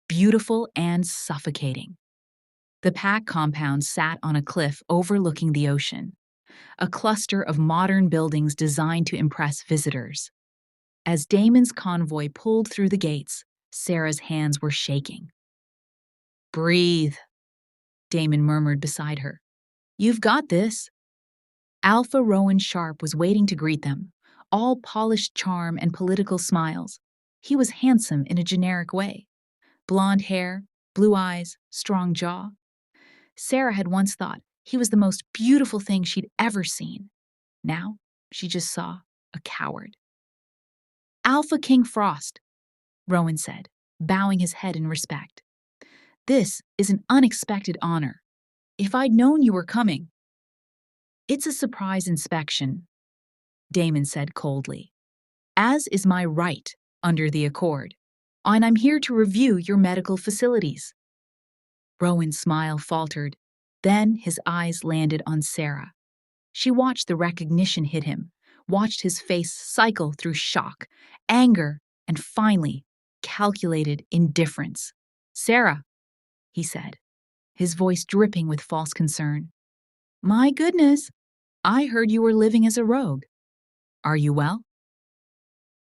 Beautiful and suffocating. The pack compound sat on a cliff overlooking the ocean, a cluster of modern buildings designed to impress visitors. As Damon's convoy pulled through the gates, Sarah's hands were shaking. "Breathe," Damon murmured beside her. "You've got this." Alpha Rowan Sharp was waiting to greet them, all polished charm and political smiles. He was handsome in a generic way. Blonde hair, blue eyes, strong jaw. Sarah had once thought he was the most beautiful thing she'd ever seen. Now, she just saw a coward. "Alpha King Frost," Rowan said, bowing his head in respect. "This is an unexpected honor. If I'd known you were coming—" "It's a surprise inspection," Damon said coldly, "as is my right under the Accord, and I'm here to review your medical facilities." Rowan's smile faltered. Then his eyes landed on Sarah. She watched the recognition hit him, watched his face cycle through shock, anger, and finally, calculated indifference. "Sarah," he said, his voice dripping with false concern. "My goodness, I heard you were living as a rogue. Are you well?"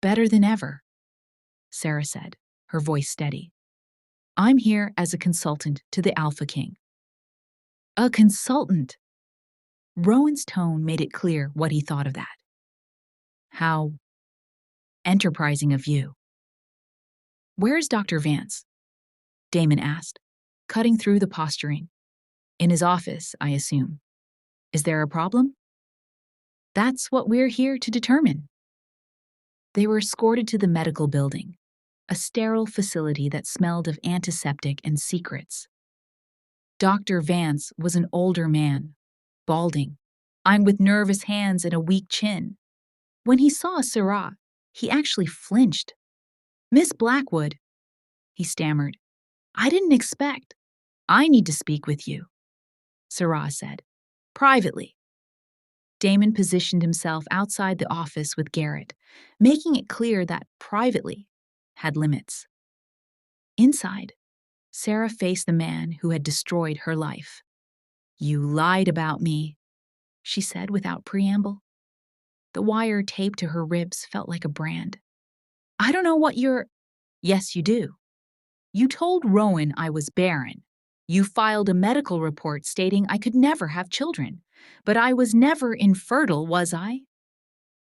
"Better than ever," Sarah said, her voice steady. "I'm here as a consultant to the Alpha King." "A consultant?" Rowan's tone made it clear what he thought of that. "How enterprising of you." "Where's Dr. Vance?" Damon asked, cutting through the posturing. "In his office, I assume. Is there a problem?" "That's what we're here to determine." They were escorted to the medical building, a sterile facility that smelled of antiseptic and secrets. Dr. Vance was an older man, balding, eyed with nervous hands and a weak chin. When he saw Sarah, he actually flinched. "Miss Blackwood," he stammered, "I didn't expect—" "I need to speak with you," Sarah said, "privately." Damon positioned himself outside the office with Garrett, making it clear that privately had limits. Inside, Sarah faced the man who had destroyed her life. "You lied about me," she said without preamble. The wire taped to her ribs felt like a brand. "I don't know what you're—" "Yes, you do. You told Rowan I was barren. You filed a medical report stating I could never have children. But I was never infertile, was I?"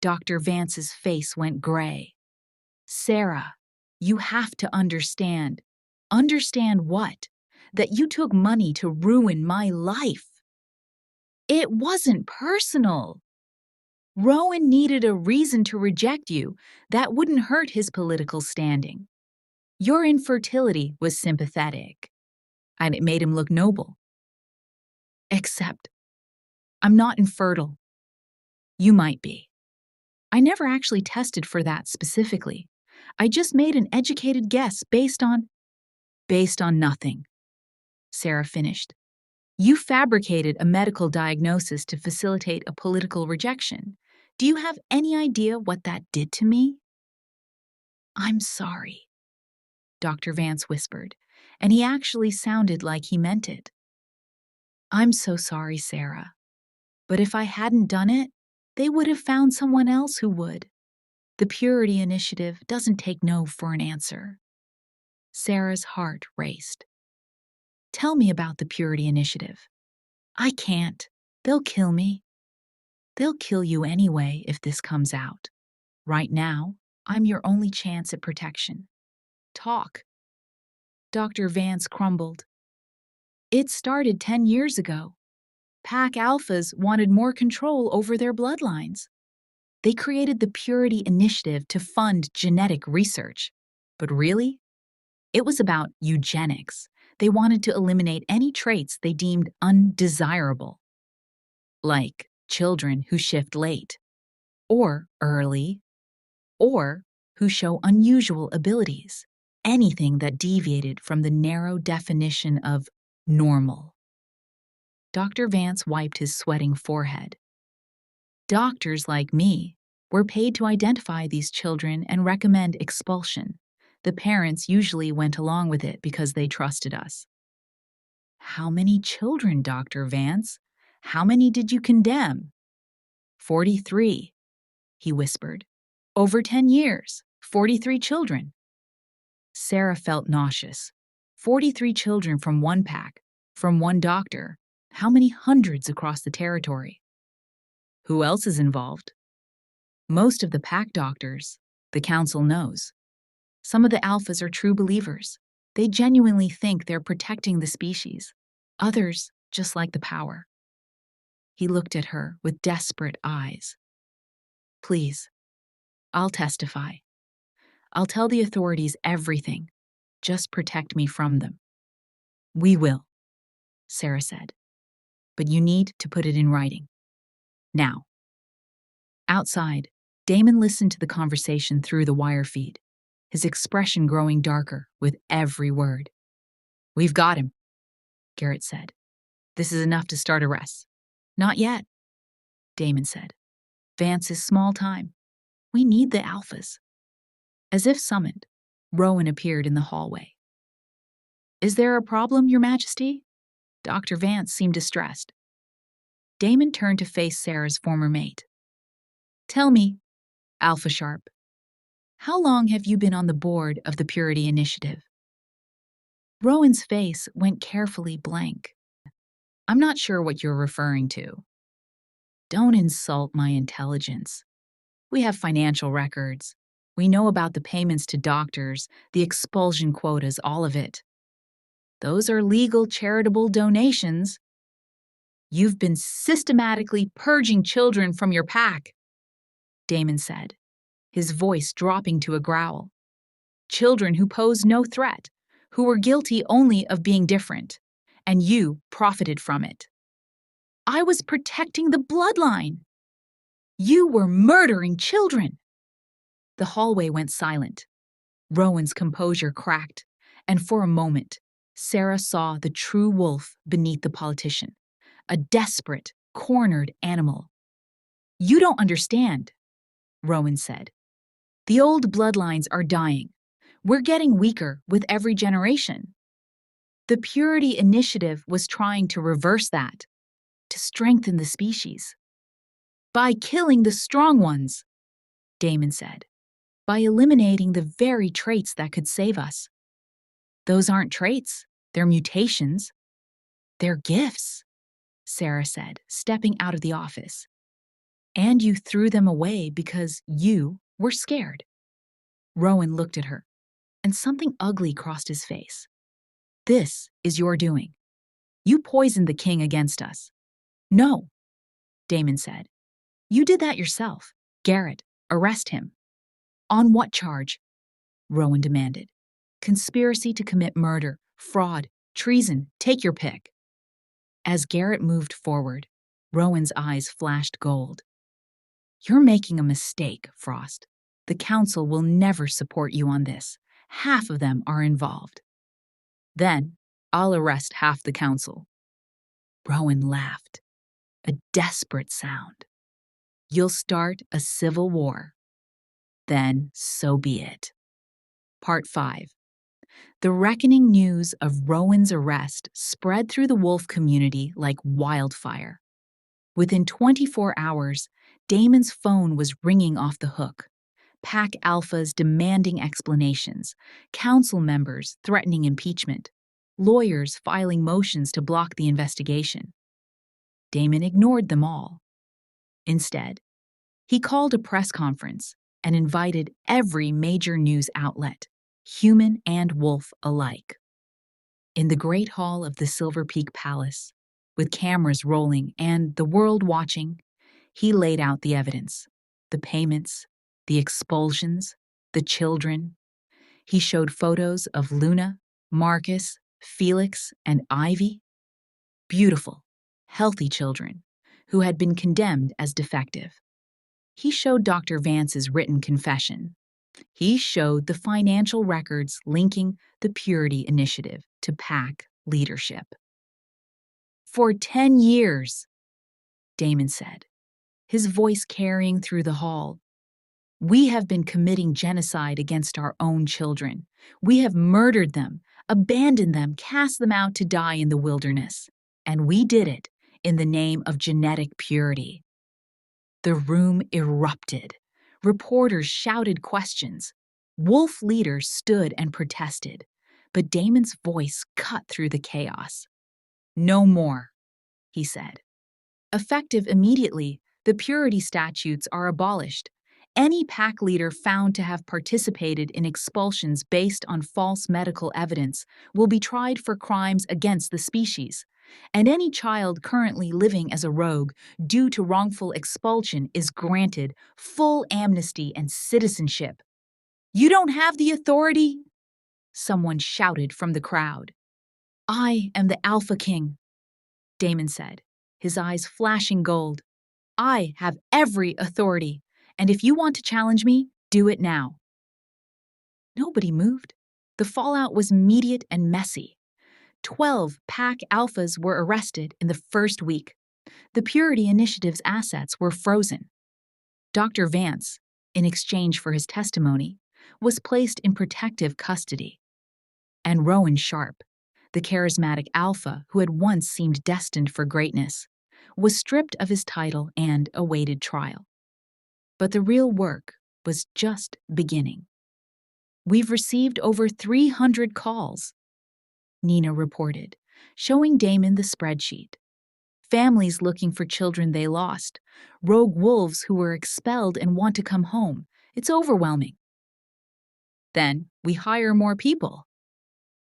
Dr. Vance's face went gray. "Sarah, you have to understand." "Understand what? That you took money to ruin my life." "It wasn't personal." "Rowan needed a reason to reject you that wouldn't hurt his political standing. Your infertility was sympathetic, and it made him look noble. Except, I'm not infertile. You might be. I never actually tested for that specifically. I just made an educated guess based on nothing," Sarah finished. "You fabricated a medical diagnosis to facilitate a political rejection. Do you have any idea what that did to me?" "I'm sorry," Dr. Vance whispered, and he actually sounded like he meant it. "I'm so sorry, Sarah. But if I hadn't done it, they would have found someone else who would. The Purity Initiative doesn't take no for an answer." Sarah's heart raced. "Tell me about the Purity Initiative." "I can't. They'll kill me." "They'll kill you anyway if this comes out. Right now, I'm your only chance at protection. Talk." Dr. Vance crumbled. "It started 10 years ago. Pack Alphas wanted more control over their bloodlines. They created the Purity Initiative to fund genetic research. But really, it was about eugenics. They wanted to eliminate any traits they deemed undesirable, like children who shift late, or early, or who show unusual abilities, anything that deviated from the narrow definition of normal." Dr. Vance wiped his sweating forehead. "Doctors like me were paid to identify these children and recommend expulsion. The parents usually went along with it because they trusted us." "How many children, Dr. Vance? How many did you condemn?" 43, he whispered. Over 10 years, 43 children. Sarah felt nauseous. 43 children from one pack, from one doctor. How many hundreds across the territory? Who else is involved? Most of the pack doctors, the council knows. Some of the alphas are true believers. They genuinely think they're protecting the species. Others just like the power. He looked at her with desperate eyes. Please, I'll testify. I'll tell the authorities everything. Just protect me from them. We will, Sarah said. But you need to put it in writing. Now. Outside, Damon listened to the conversation through the wire feed, his expression growing darker with every word. We've got him, Garrett said. This is enough to start arrests. Not yet, Damon said. Vance is small time. We need the alphas. As if summoned, Rowan appeared in the hallway. Is there a problem, Your Majesty? Dr. Vance seemed distressed. Damon turned to face Sarah's former mate. Tell me, Alpha Sharp, how long have you been on the board of the Purity Initiative? Rowan's face went carefully blank. I'm not sure what you're referring to. Don't insult my intelligence. We have financial records. We know about the payments to doctors, the expulsion quotas, all of it. Those are legal charitable donations. You've been systematically purging children from your pack, Damon said, his voice dropping to a growl. Children who posed no threat, who were guilty only of being different, and you profited from it. I was protecting the bloodline. You were murdering children. The hallway went silent. Rowan's composure cracked, and for a moment, Sarah saw the true wolf beneath the politician, a desperate, cornered animal. You don't understand, Rowan said. The old bloodlines are dying. We're getting weaker with every generation. The Purity Initiative was trying to reverse that, to strengthen the species. By killing the strong ones, Damon said. By eliminating the very traits that could save us. Those aren't traits, they're mutations. They're gifts, Sarah said, stepping out of the office. And you threw them away because you were scared. Rowan looked at her, and something ugly crossed his face. This is your doing. You poisoned the king against us. No, Damon said. You did that yourself. Garrett, arrest him. On what charge? Rowan demanded. Conspiracy to commit murder, fraud, treason, take your pick. As Garrett moved forward, Rowan's eyes flashed gold. You're making a mistake, Frost. The council will never support you on this. Half of them are involved. Then, I'll arrest half the council. Rowan laughed. A desperate sound. You'll start a civil war. Then, so be it. Part 5. The reckoning news of Rowan's arrest spread through the wolf community like wildfire. Within 24 hours, Damon's phone was ringing off the hook. Pack alphas demanding explanations, council members threatening impeachment, lawyers filing motions to block the investigation. Damon ignored them all. Instead, he called a press conference and invited every major news outlet, human and wolf alike. In the great hall of the Silver Peak Palace, with cameras rolling and the world watching, he laid out the evidence, the payments, the expulsions, the children. He showed photos of Luna, Marcus, Felix, and Ivy. Beautiful, healthy children who had been condemned as defective. He showed Dr. Vance's written confession. He showed the financial records linking the Purity Initiative to PAC leadership. For 10 years, Damon said, his voice carrying through the hall, we have been committing genocide against our own children. We have murdered them, abandoned them, cast them out to die in the wilderness. And we did it in the name of genetic purity. The room erupted. Reporters shouted questions. Wolf leaders stood and protested, but Damon's voice cut through the chaos. "No more," he said. Effective immediately, the purity statutes are abolished. Any pack leader found to have participated in expulsions based on false medical evidence will be tried for crimes against the species, and any child currently living as a rogue due to wrongful expulsion is granted full amnesty and citizenship. "You don't have the authority," someone shouted from the crowd. "I am the Alpha King," Damon said, his eyes flashing gold. "I have every authority, and if you want to challenge me, do it now." Nobody moved. The fallout was immediate and messy. 12 pack alphas were arrested in the first week. The Purity Initiative's assets were frozen. Dr. Vance, in exchange for his testimony, was placed in protective custody. And Rowan Sharp, the charismatic alpha who had once seemed destined for greatness, was stripped of his title and awaited trial. But the real work was just beginning. "We've received over 300 calls," Nina reported, showing Damon the spreadsheet. "Families looking for children they lost, rogue wolves who were expelled and want to come home. It's overwhelming." "Then we hire more people,"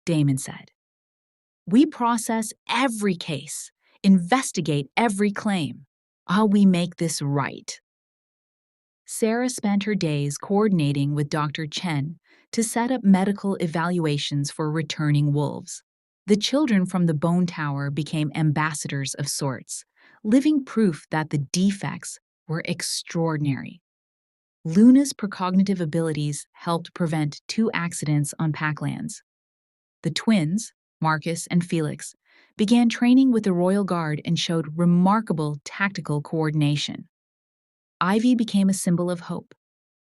Damon said. "We process every case, investigate every claim. We make this right." Sarah spent her days coordinating with Dr. Chen to set up medical evaluations for returning wolves. The children from the Bone Tower became ambassadors of sorts, living proof that the defects were extraordinary. Luna's precognitive abilities helped prevent 2 accidents on Packlands. The twins, Marcus and Felix, began training with the Royal Guard and showed remarkable tactical coordination. Ivy became a symbol of hope,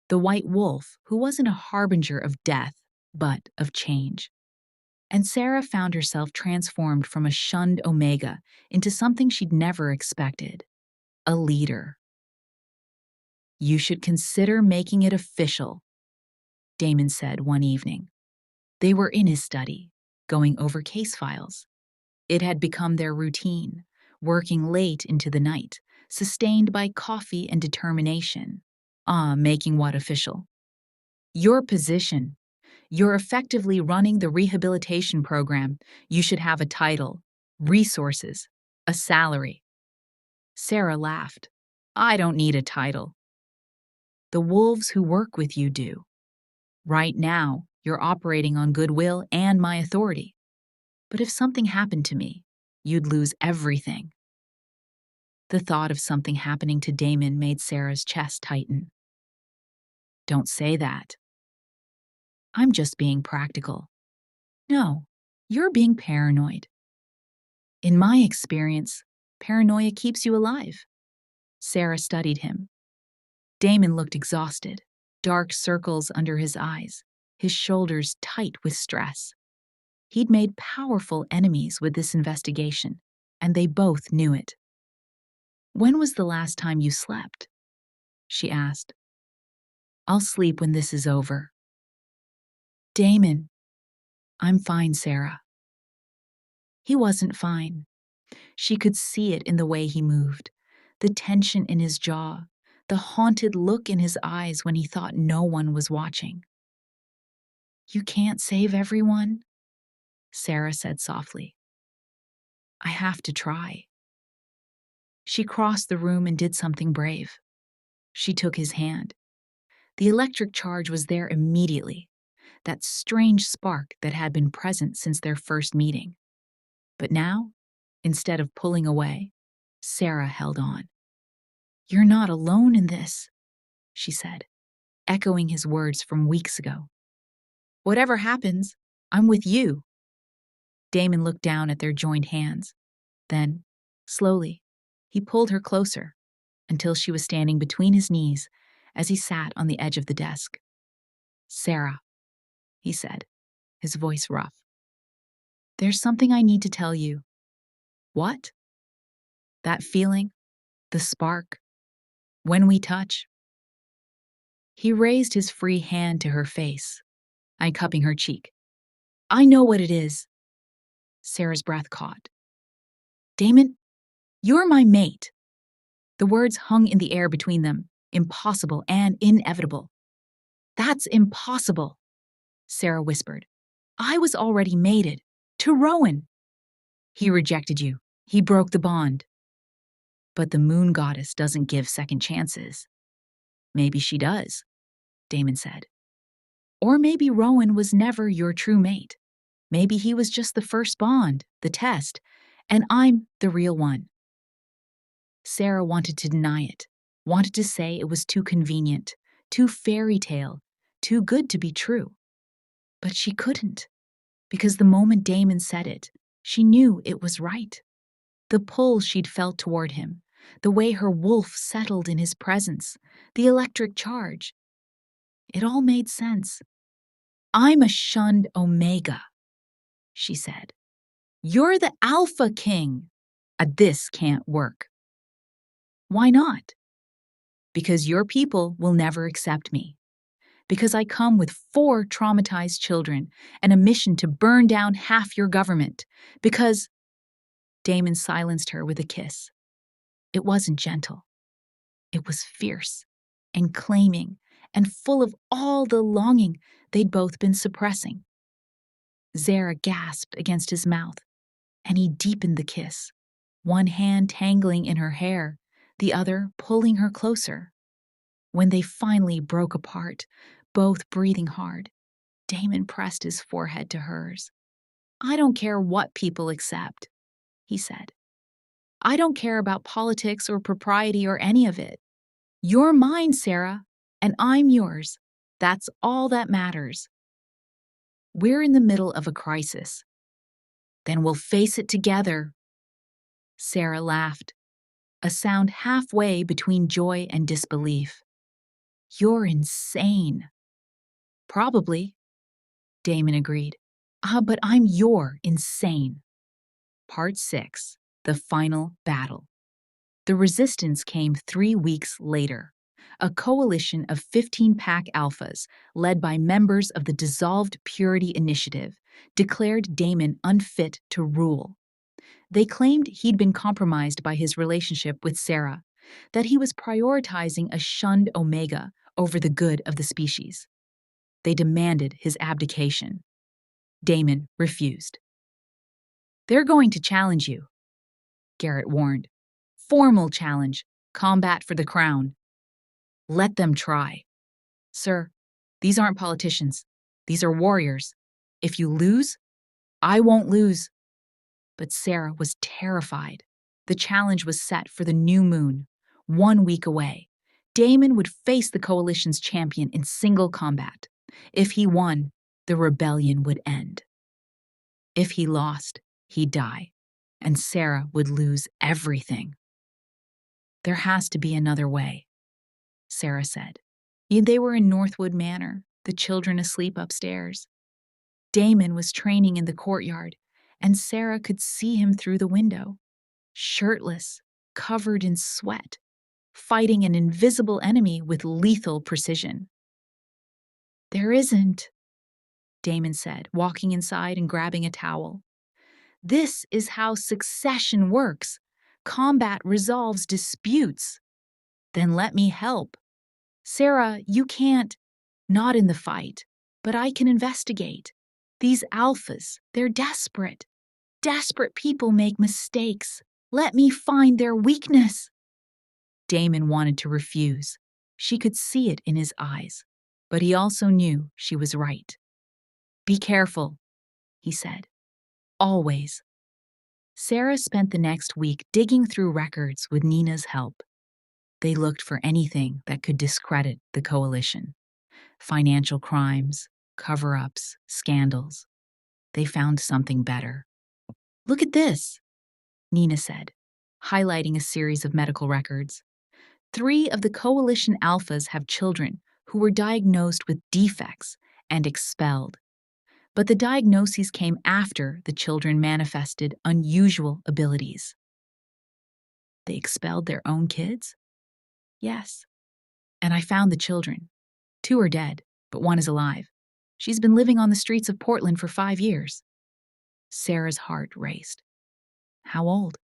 the white wolf who wasn't a harbinger of death, but of change. And Sarah found herself transformed from a shunned Omega into something she'd never expected, a leader. "You should consider making it official," Damon said one evening. They were in his study, going over case files. It had become their routine, working late into the night, sustained by coffee and determination. Making what official? "Your position. You're effectively running the rehabilitation program. You should have a title, resources, a salary." Sarah laughed. "I don't need a title. The wolves who work with you do. Right now, you're operating on goodwill and my authority. But if something happened to me, you'd lose everything." The thought of something happening to Damon made Sarah's chest tighten. "Don't say that." "I'm just being practical." "No, you're being paranoid." "In my experience, paranoia keeps you alive." Sarah studied him. Damon looked exhausted, dark circles under his eyes, his shoulders tight with stress. He'd made powerful enemies with this investigation, and they both knew it. "When was the last time you slept?" she asked. "I'll sleep when this is over." "Damon." "I'm fine, Sarah." He wasn't fine. She could see it in the way he moved, the tension in his jaw, the haunted look in his eyes when he thought no one was watching. "You can't save everyone," Sarah said softly. "I have to try." She crossed the room and did something brave. She took his hand. The electric charge was there immediately, that strange spark that had been present since their first meeting. But now, instead of pulling away, Sarah held on. "You're not alone in this," she said, echoing his words from weeks ago. "Whatever happens, I'm with you." Damon looked down at their joined hands. Then, slowly, he pulled her closer until she was standing between his knees as he sat on the edge of the desk. "Sarah," he said, his voice rough. "There's something I need to tell you." "What?" "That feeling, the spark, when we touch." He raised his free hand to her face, cupping her cheek. I know what it is. Sarah's breath caught. Damon, you're my mate. The words hung in the air between them, impossible and inevitable. That's impossible, Sarah whispered. I was already mated. To Rowan. He rejected you. He broke the bond. But the moon goddess doesn't give second chances. Maybe she does, Damon said. Or maybe Rowan was never your true mate. Maybe he was just the first bond, the test, and I'm the real one. Sarah wanted to deny it, wanted to say it was too convenient, too fairy tale, too good to be true. But she couldn't, because the moment Damon said it, she knew it was right. The pull she'd felt toward him, the way her wolf settled in his presence, the electric charge. It all made sense. I'm a shunned omega, she said. You're the alpha king. This can't work. Why not? Because your people will never accept me. Because I come with 4 traumatized children and a mission to burn down half your government. Because Damon silenced her with a kiss. It wasn't gentle. It was fierce and claiming and full of all the longing they'd both been suppressing. Zara gasped against his mouth, and he deepened the kiss, one hand tangling in her hair, the other pulling her closer. When they finally broke apart, both breathing hard, Damon pressed his forehead to hers. I don't care what people accept, he said. I don't care about politics or propriety or any of it. You're mine, Sarah, and I'm yours. That's all that matters. We're in the middle of a crisis. Then we'll face it together. Sarah laughed, a sound halfway between joy and disbelief. You're insane. Probably, Damon agreed. But I'm insane. Part 6, The Final Battle. The resistance came 3 weeks later. A coalition of 15-pack alphas, led by members of the dissolved Purity Initiative, declared Damon unfit to rule. They claimed he'd been compromised by his relationship with Sarah, that he was prioritizing a shunned omega over the good of the species. They demanded his abdication. Damon refused. They're going to challenge you, Garrett warned. Formal challenge, combat for the crown. Let them try. Sir, these aren't politicians. These are warriors. If you lose, I won't lose. But Sarah was terrified. The challenge was set for the new moon, 1 week away. Damon would face the coalition's champion in single combat. If he won, the rebellion would end. If he lost, he'd die, and Sarah would lose everything. There has to be another way, Sarah said. They were in Northwood Manor, the children asleep upstairs. Damon was training in the courtyard, and Sarah could see him through the window, shirtless, covered in sweat, fighting an invisible enemy with lethal precision. There isn't, Damon said, walking inside and grabbing a towel. This is how succession works. Combat resolves disputes. Then let me help. Sarah, you can't. Not in the fight, but I can investigate. These alphas, they're desperate. Desperate people make mistakes. Let me find their weakness. Damon wanted to refuse. She could see it in his eyes, but he also knew she was right. Be careful, he said. Always. Sarah spent the next week digging through records with Nina's help. They looked for anything that could discredit the coalition. Financial crimes, cover-ups, scandals. They found something better. Look at this, Nina said, highlighting a series of medical records. 3 of the coalition alphas have children who were diagnosed with defects and expelled. But the diagnoses came after the children manifested unusual abilities. They expelled their own kids? Yes. And I found the children. 2 are dead, but 1 is alive. She's been living on the streets of Portland for 5 years. Sarah's heart raced. How old?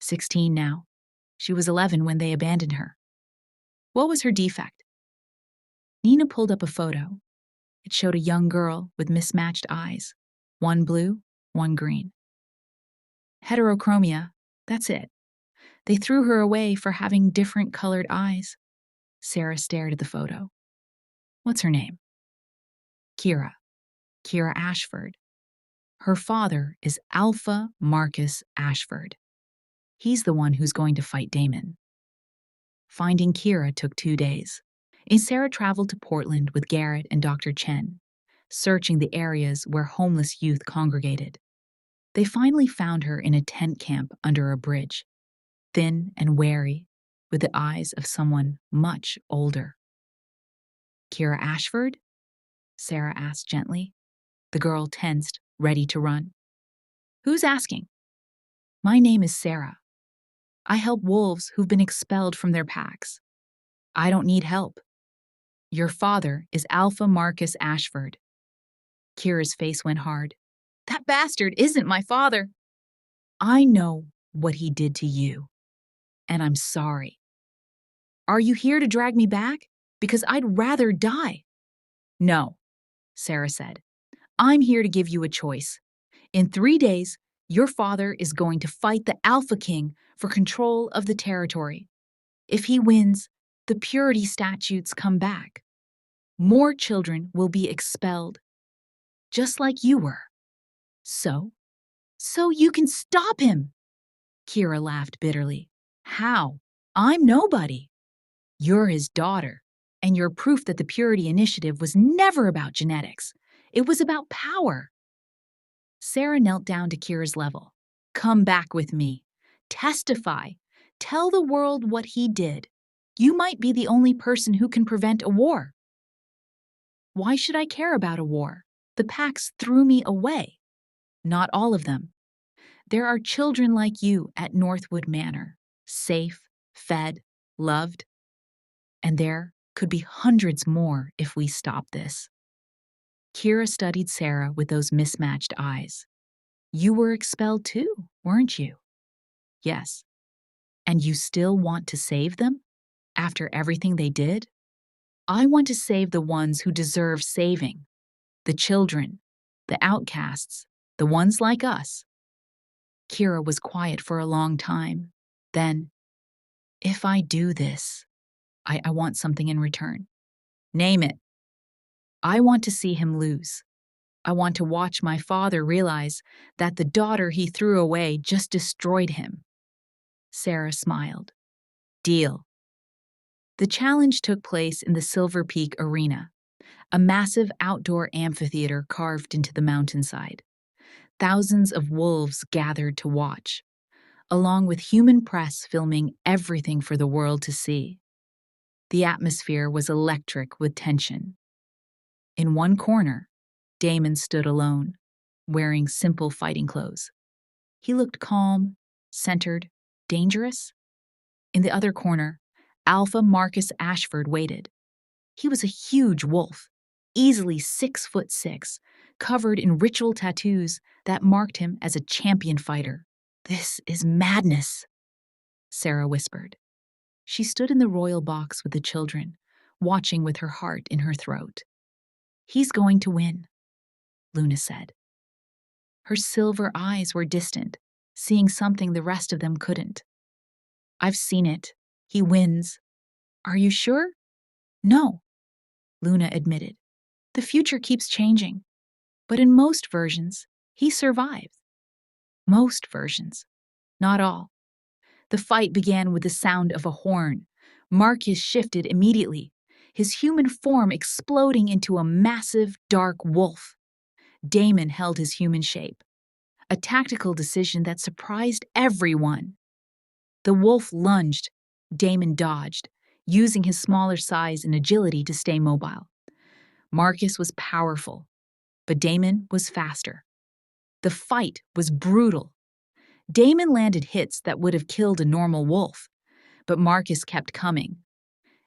16 now. She was 11 when they abandoned her. What was her defect? Nina pulled up a photo. It showed a young girl with mismatched eyes, 1 blue, 1 green. Heterochromia, that's it. They threw her away for having different colored eyes. Sarah stared at the photo. What's her name? Kira. Kira Ashford. Her father is Alpha Marcus Ashford. He's the one who's going to fight Damon. Finding Kira took 2 days. And Sarah traveled to Portland with Garrett and Dr. Chen, searching the areas where homeless youth congregated. They finally found her in a tent camp under a bridge, thin and wary, with the eyes of someone much older. Kira Ashford? Sarah asked gently. The girl tensed, ready to run. Who's asking? My name is Sarah. I help wolves who've been expelled from their packs. I don't need help. Your father is Alpha Marcus Ashford. Kira's face went hard. That bastard isn't my father. I know what he did to you, and I'm sorry. Are you here to drag me back? Because I'd rather die. No, Sarah said. I'm here to give you a choice. In 3 days, your father is going to fight the Alpha King for control of the territory. If he wins, the purity statutes come back. More children will be expelled, just like you were. So you can stop him. Kira laughed bitterly. How? I'm nobody. You're his daughter, and you're proof that the Purity Initiative was never about genetics. It was about power. Sarah knelt down to Kira's level. Come back with me. Testify. Tell the world what he did. You might be the only person who can prevent a war. Why should I care about a war? The packs threw me away. Not all of them. There are children like you at Northwood Manor, safe, fed, loved. And there could be hundreds more if we stop this. Kira studied Sarah with those mismatched eyes. You were expelled too, weren't you? Yes. And you still want to save them? After everything they did? I want to save the ones who deserve saving. The children, the outcasts, the ones like us. Kira was quiet for a long time. Then, if I do this, I want something in return. Name it. I want to see him lose. I want to watch my father realize that the daughter he threw away just destroyed him. Sarah smiled. Deal. The challenge took place in the Silver Peak Arena, a massive outdoor amphitheater carved into the mountainside. Thousands of wolves gathered to watch, along with human press filming everything for the world to see. The atmosphere was electric with tension. In one corner, Damon stood alone, wearing simple fighting clothes. He looked calm, centered, dangerous. In the other corner, Alpha Marcus Ashford waited. He was a huge wolf, easily 6'6", covered in ritual tattoos that marked him as a champion fighter. This is madness, Sarah whispered. She stood in the royal box with the children, watching with her heart in her throat. He's going to win, Luna said. Her silver eyes were distant, seeing something the rest of them couldn't. I've seen it. He wins. Are you sure? No, Luna admitted. The future keeps changing. But in most versions, he survives. Most versions. Not all. The fight began with the sound of a horn. Marcus shifted immediately, his human form exploding into a massive, dark wolf. Damon held his human shape, a tactical decision that surprised everyone. The wolf lunged. Damon dodged, using his smaller size and agility to stay mobile. Marcus was powerful, but Damon was faster. The fight was brutal. Damon landed hits that would have killed a normal wolf, but Marcus kept coming.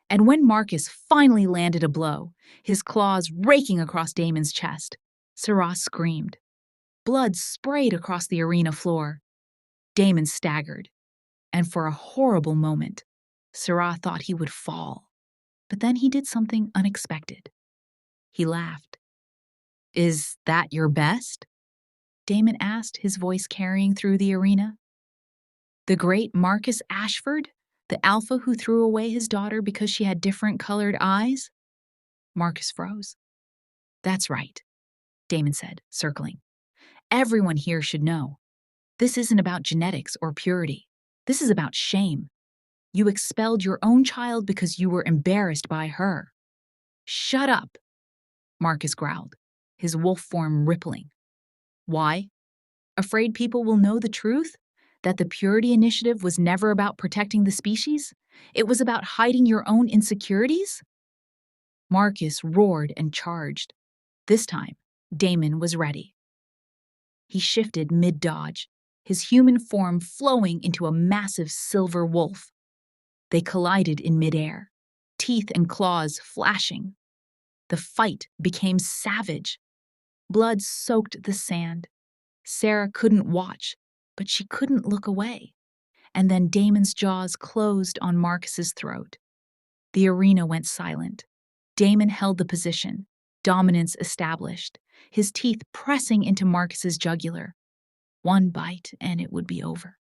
And when Marcus finally landed a blow, his claws raking across Damon's chest, Sarah screamed. Blood sprayed across the arena floor. Damon staggered, and for a horrible moment, Sarah thought he would fall. But then he did something unexpected. He laughed. "Is that your best?" Damon asked, his voice carrying through the arena. "The great Marcus Ashford? The alpha who threw away his daughter because she had different colored eyes?" Marcus froze. "That's right," Damon said, circling. "Everyone here should know. This isn't about genetics or purity. This is about shame. You expelled your own child because you were embarrassed by her." "Shut up," Marcus growled, his wolf form rippling. "Why? Afraid people will know the truth? That the Purity Initiative was never about protecting the species? It was about hiding your own insecurities?" Marcus roared and charged. This time, Damon was ready. He shifted mid-dodge, his human form flowing into a massive silver wolf. They collided in midair, teeth and claws flashing. The fight became savage. Blood soaked the sand. Sarah couldn't watch, but she couldn't look away. And then Damon's jaws closed on Marcus's throat. The arena went silent. Damon held the position, dominance established, his teeth pressing into Marcus's jugular. One bite and it would be over.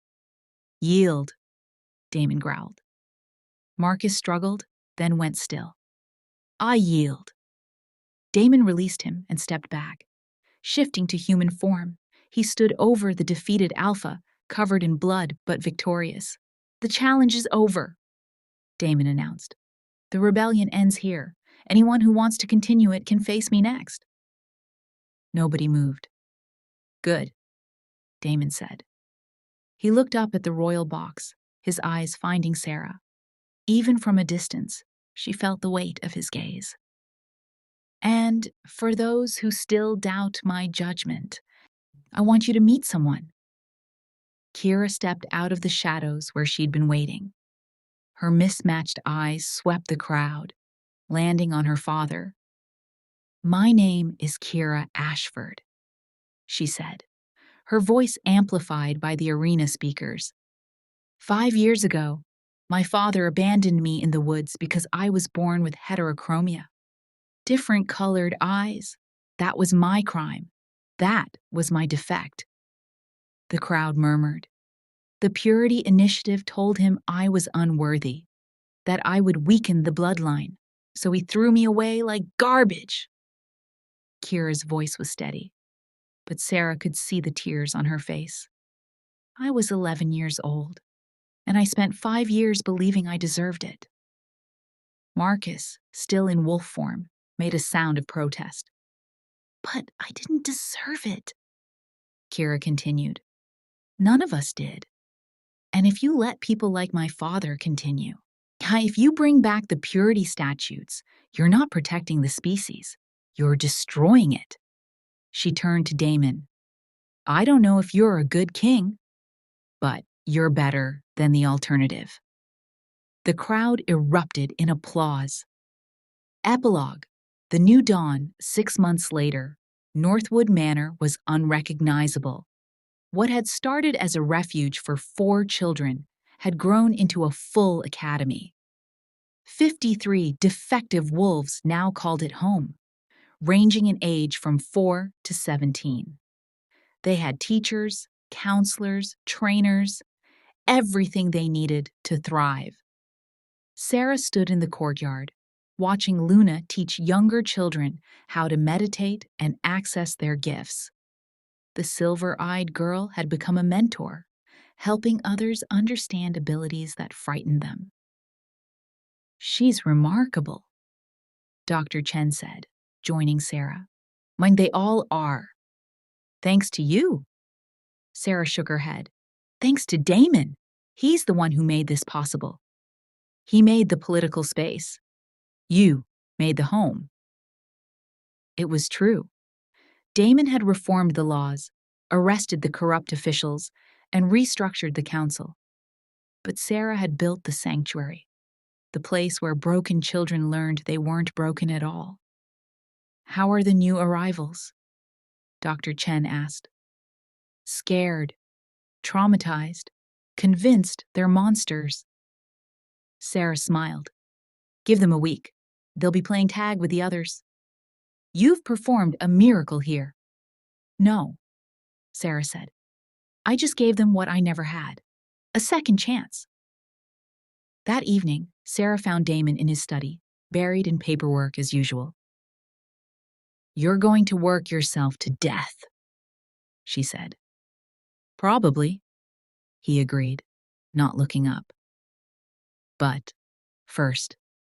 "Yield," Damon growled. Marcus struggled, then went still. "I yield." Damon released him and stepped back. Shifting to human form, he stood over the defeated alpha, covered in blood but victorious. "The challenge is over," Damon announced. "The rebellion ends here. Anyone who wants to continue it can face me next." Nobody moved. "Good," Damon said. He looked up at the royal box, his eyes finding Sarah. Even from a distance, she felt the weight of his gaze. "And for those who still doubt my judgment, I want you to meet someone." Kira stepped out of the shadows where she'd been waiting. Her mismatched eyes swept the crowd, landing on her father. "My name is Kira Ashford," she said, her voice amplified by the arena speakers. "5 years ago, my father abandoned me in the woods because I was born with heterochromia. Different colored eyes. That was my crime. That was my defect." The crowd murmured. The Purity Initiative told him I was unworthy, that I would weaken the bloodline, so he threw me away like garbage. Kira's voice was steady, but Sarah could see the tears on her face. "I was 11 years old, and I spent 5 years believing I deserved it." Marcus, still in wolf form, made a sound of protest. "But I didn't deserve it," Kira continued. "None of us did. And if you let people like my father continue, if you bring back the purity statutes, you're not protecting the species. You're destroying it." She turned to Damon. "I don't know if you're a good king, but you're better than the alternative." The crowd erupted in applause. Epilogue. The new dawn, 6 months later. Northwood Manor was unrecognizable. What had started as a refuge for 4 children had grown into a full academy. 53 defective wolves now called it home, ranging in age from 4 to 17. They had teachers, counselors, trainers, everything they needed to thrive. Sarah stood in the courtyard, watching Luna teach younger children how to meditate and access their gifts. The silver-eyed girl had become a mentor, helping others understand abilities that frightened them. "She's remarkable," Dr. Chen said, joining Sarah. They all are." "Thanks to you." Sarah shook her head. "Thanks to Damon. He's the one who made this possible. He made the political space. You made the home." It was true. Damon had reformed the laws, arrested the corrupt officials, and restructured the council. But Sarah had built the sanctuary. the place where broken children learned they weren't broken at all. "How are the new arrivals?" Dr. Chen asked. "Scared, traumatized, convinced they're monsters." Sarah smiled. "Give them a week. They'll be playing tag with the others." "You've performed a miracle here." "No," Sarah said. "I just gave them what I never had. A second chance." That evening, Sarah found Damon in his study, buried in paperwork as usual. "You're going to work yourself to death," she said. "Probably," he agreed, not looking up. "But first,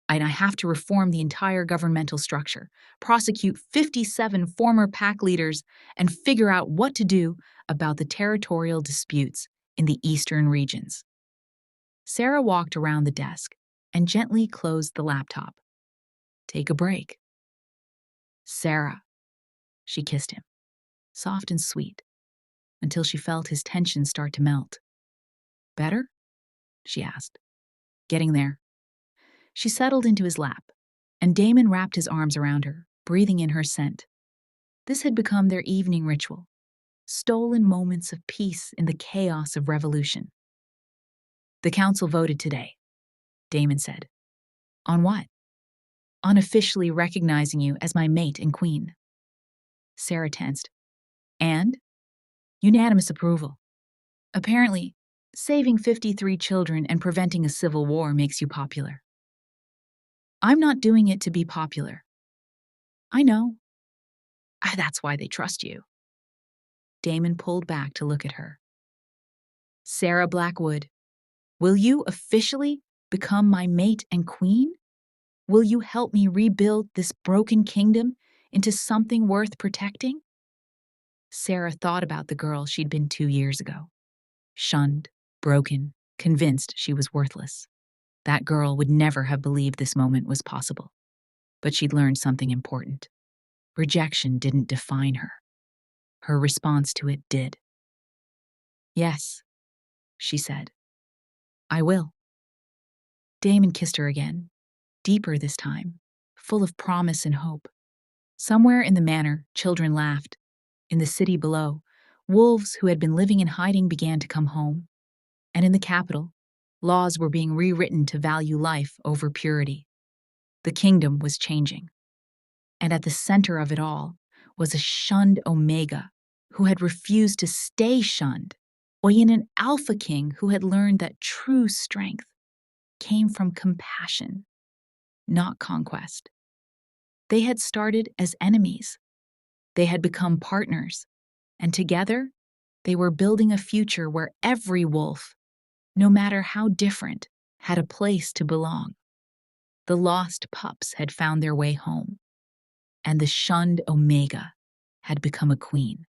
I have to reform the entire governmental structure, prosecute 57 former pack leaders, and figure out what to do about the territorial disputes in the eastern regions." Sarah walked around the desk and gently closed the laptop. "Take a break." "Sarah," she kissed him, soft and sweet, until she felt his tension start to melt. "Better?" she asked. "Getting there." She settled into his lap, and Damon wrapped his arms around her, breathing in her scent. This had become their evening ritual, stolen moments of peace in the chaos of revolution. "The council voted today," Damon said. "On what?" "On officially recognizing you as my mate and queen." Sarah tensed. "And?" "Unanimous approval. Apparently, saving 53 children and preventing a civil war makes you popular." "I'm not doing it to be popular." "I know." "That's why they trust you." Damon pulled back to look at her. "Sarah Blackwood, will you officially become my mate and queen? Will you help me rebuild this broken kingdom into something worth protecting?" Sarah thought about the girl she'd been 2 years ago. Shunned, broken, convinced she was worthless. That girl would never have believed this moment was possible. But she'd learned something important. Rejection didn't define her. Her response to it did. "Yes," she said. "I will." Damon kissed her again, deeper this time, full of promise and hope. Somewhere in the manor, children laughed. In the city below, wolves who had been living in hiding began to come home. And in the capital, laws were being rewritten to value life over purity. The kingdom was changing. And at the center of it all was a shunned Omega who had refused to stay shunned, or in an Alpha King who had learned that true strength came from compassion, not conquest. They had started as enemies. They had become partners, and together they were building a future where every wolf, no matter how different, had a place to belong. The lost pups had found their way home, and the shunned Omega had become a queen.